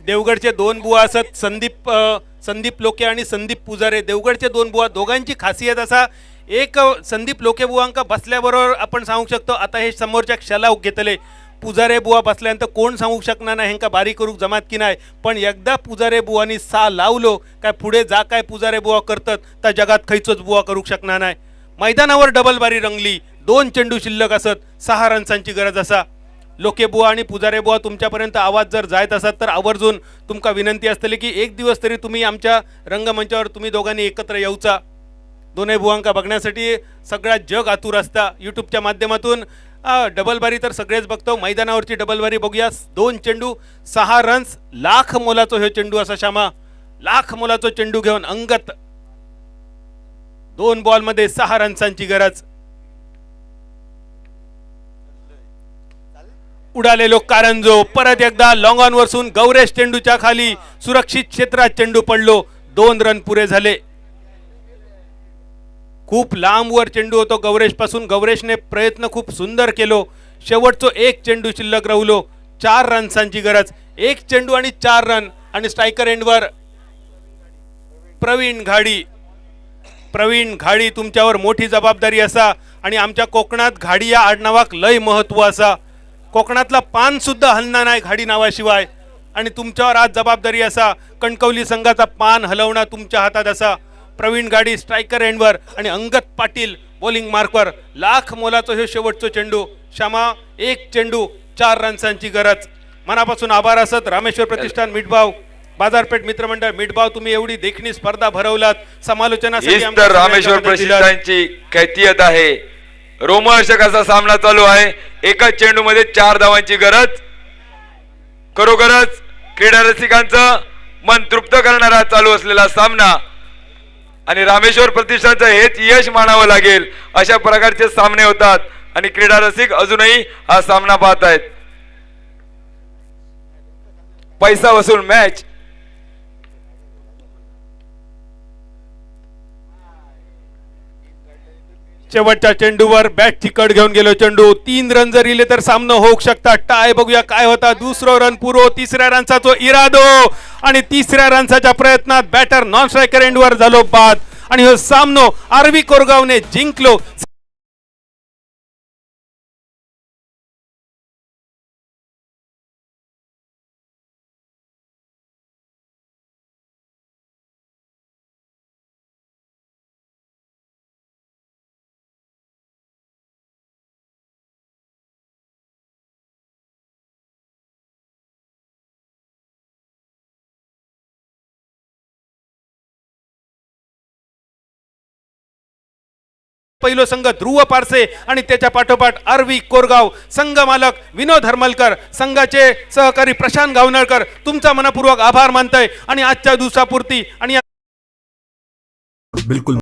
देवगडचे 2 बुवा असत, संदीप लोके आणि संदीप पुजारे. देवगडचे 2 बुवा, दोघांची खासियत असा, एक संदीप लोके बुवांका बसल्याबरोबर आपण सांगू शकतो आता हे समोरच्या क्षलाव घेतले. पुजारे बुवा बसल्यानंतर कोण सांगू शकणार नाही ह्यांका बारीक करूक जमात की नाही. पण एकदा पुजारे बुवानी सा लावलो काय पुढे जा काय पुजारे बुवा करतात तर जगात खैचोच बुवा करू शकणार नाही. मैदानावर डबल बारी रंगली. 2 चेंडू शिल्लक असत. 6 रन्सांची गरज असा. लोके बुवा आणि पुजारे बुवा तुमच्यापर्यंत आवाज जर जायत असत तर आवर्जून तुमका विनंती असतली की एक दिवस तरी तुम्ही आमच्या रंगमंचावर तुम्ही दोघांनी एकत्र येऊचा. दोन्ही बुवांका बघण्यासाठी सगळा जग आतुर असता. यूट्यूबच्या माध्यमातून डबल बारी तर सगळेच बघतो. मैदानावरची डबल बारी बघूया. 2 चेंडू 6 रन्स. लाख मोलाचो हे चेंडू असा श्यामा. लाख मोलाचो चेंडू घेऊन अंगद. 2 बॉलमध्ये 6 रन्सांची गरज. उडालेलो कारंजो परत एकदा लॉंग ऑन वरसून गौरेश चेंडूच्या खाली सुरक्षित क्षेत्रात चेंडू पडलो. 2 रन पुरे झाले. खूप लांबवर चेंडू होतो गौरेश पासून. गौरेशने प्रयत्न खूप सुंदर केलो. शेवटचो 1 चेंडू शिल्लक राहिलो. 4 रन्सांची गरज. 1 चेंडू आणि 4 रन आणि स्ट्रायकर एंडवर प्रवीण घाडी. प्रवीण घाडी तुमच्यावर मोठी जबाबदारी असा आणि आमच्या कोकणात घाडी या आडनावाक लय महत्व असा. कोकणातला पान सुद्धा हलणार नाही घाडी नावाशिवाय. आणि तुमच्यावर आज जबाबदारी असा. कणकवली संघाचा पान हलवणं तुमच्या हातात असा. प्रवीण घाडी स्ट्रायकर एंडवर आणि अंगद पाटील बॉलिंग मार्कवर. लाख मोलाचो हे शेवटचो चेंडू श्यामा. 1 चेंडू 4 रन्सांची गरज. मनापासून आभार असत रामेश्वर प्रतिष्ठान मिठबाव, बाजारपेठ मित्रमंडळ मिठबाव. तुम्ही एवढी देखणी स्पर्धा भरवलात. समालोचनासाठी तर रामेश्वर प्रतिष्ठानची कैफियत आहे. रोमहर्षक असा सामना चालू आहे. एकाच चेंडू मध्ये 4 धावांची गरज. खरोखरच क्रीडा रसिकांचं मन तृप्त करणारा चालू असलेला सामना आणि रामेश्वर प्रतिष्ठानचं हेच यश मानावं लागेल. अशा प्रकारचे सामने होतात आणि क्रीडा रसिक अजूनही हा सामना पाहत आहेत. पैसा वसूल मॅच. शेवटच्या चेंडूवर बॅटची कट घेऊन गेलो चेंडू. 3 रन जर इले तर सामना होऊ शकता. टाय बघूया काय होता. 2रा रन पुरो. 3ऱ्या रनचा इरादो आणि 3ऱ्या रनच्या प्रयत्नात बॅटर नॉन स्ट्रायकर एंडवर झालो बाद आणि हा सामनो आरवी कोरगावने जिंकलो. पहिलो संघ ध्रुव पारसे आणि त्याच्या पाठोपाठ आरवी कोरगाव. संघ मालक विनोद हरमलकर, संघाचे सहकारी प्रशांत गावनळकर तुमचा मनपूर्वक आभार मानतोय आणि आजच्या दिवसापुरती आणि बिल्कुल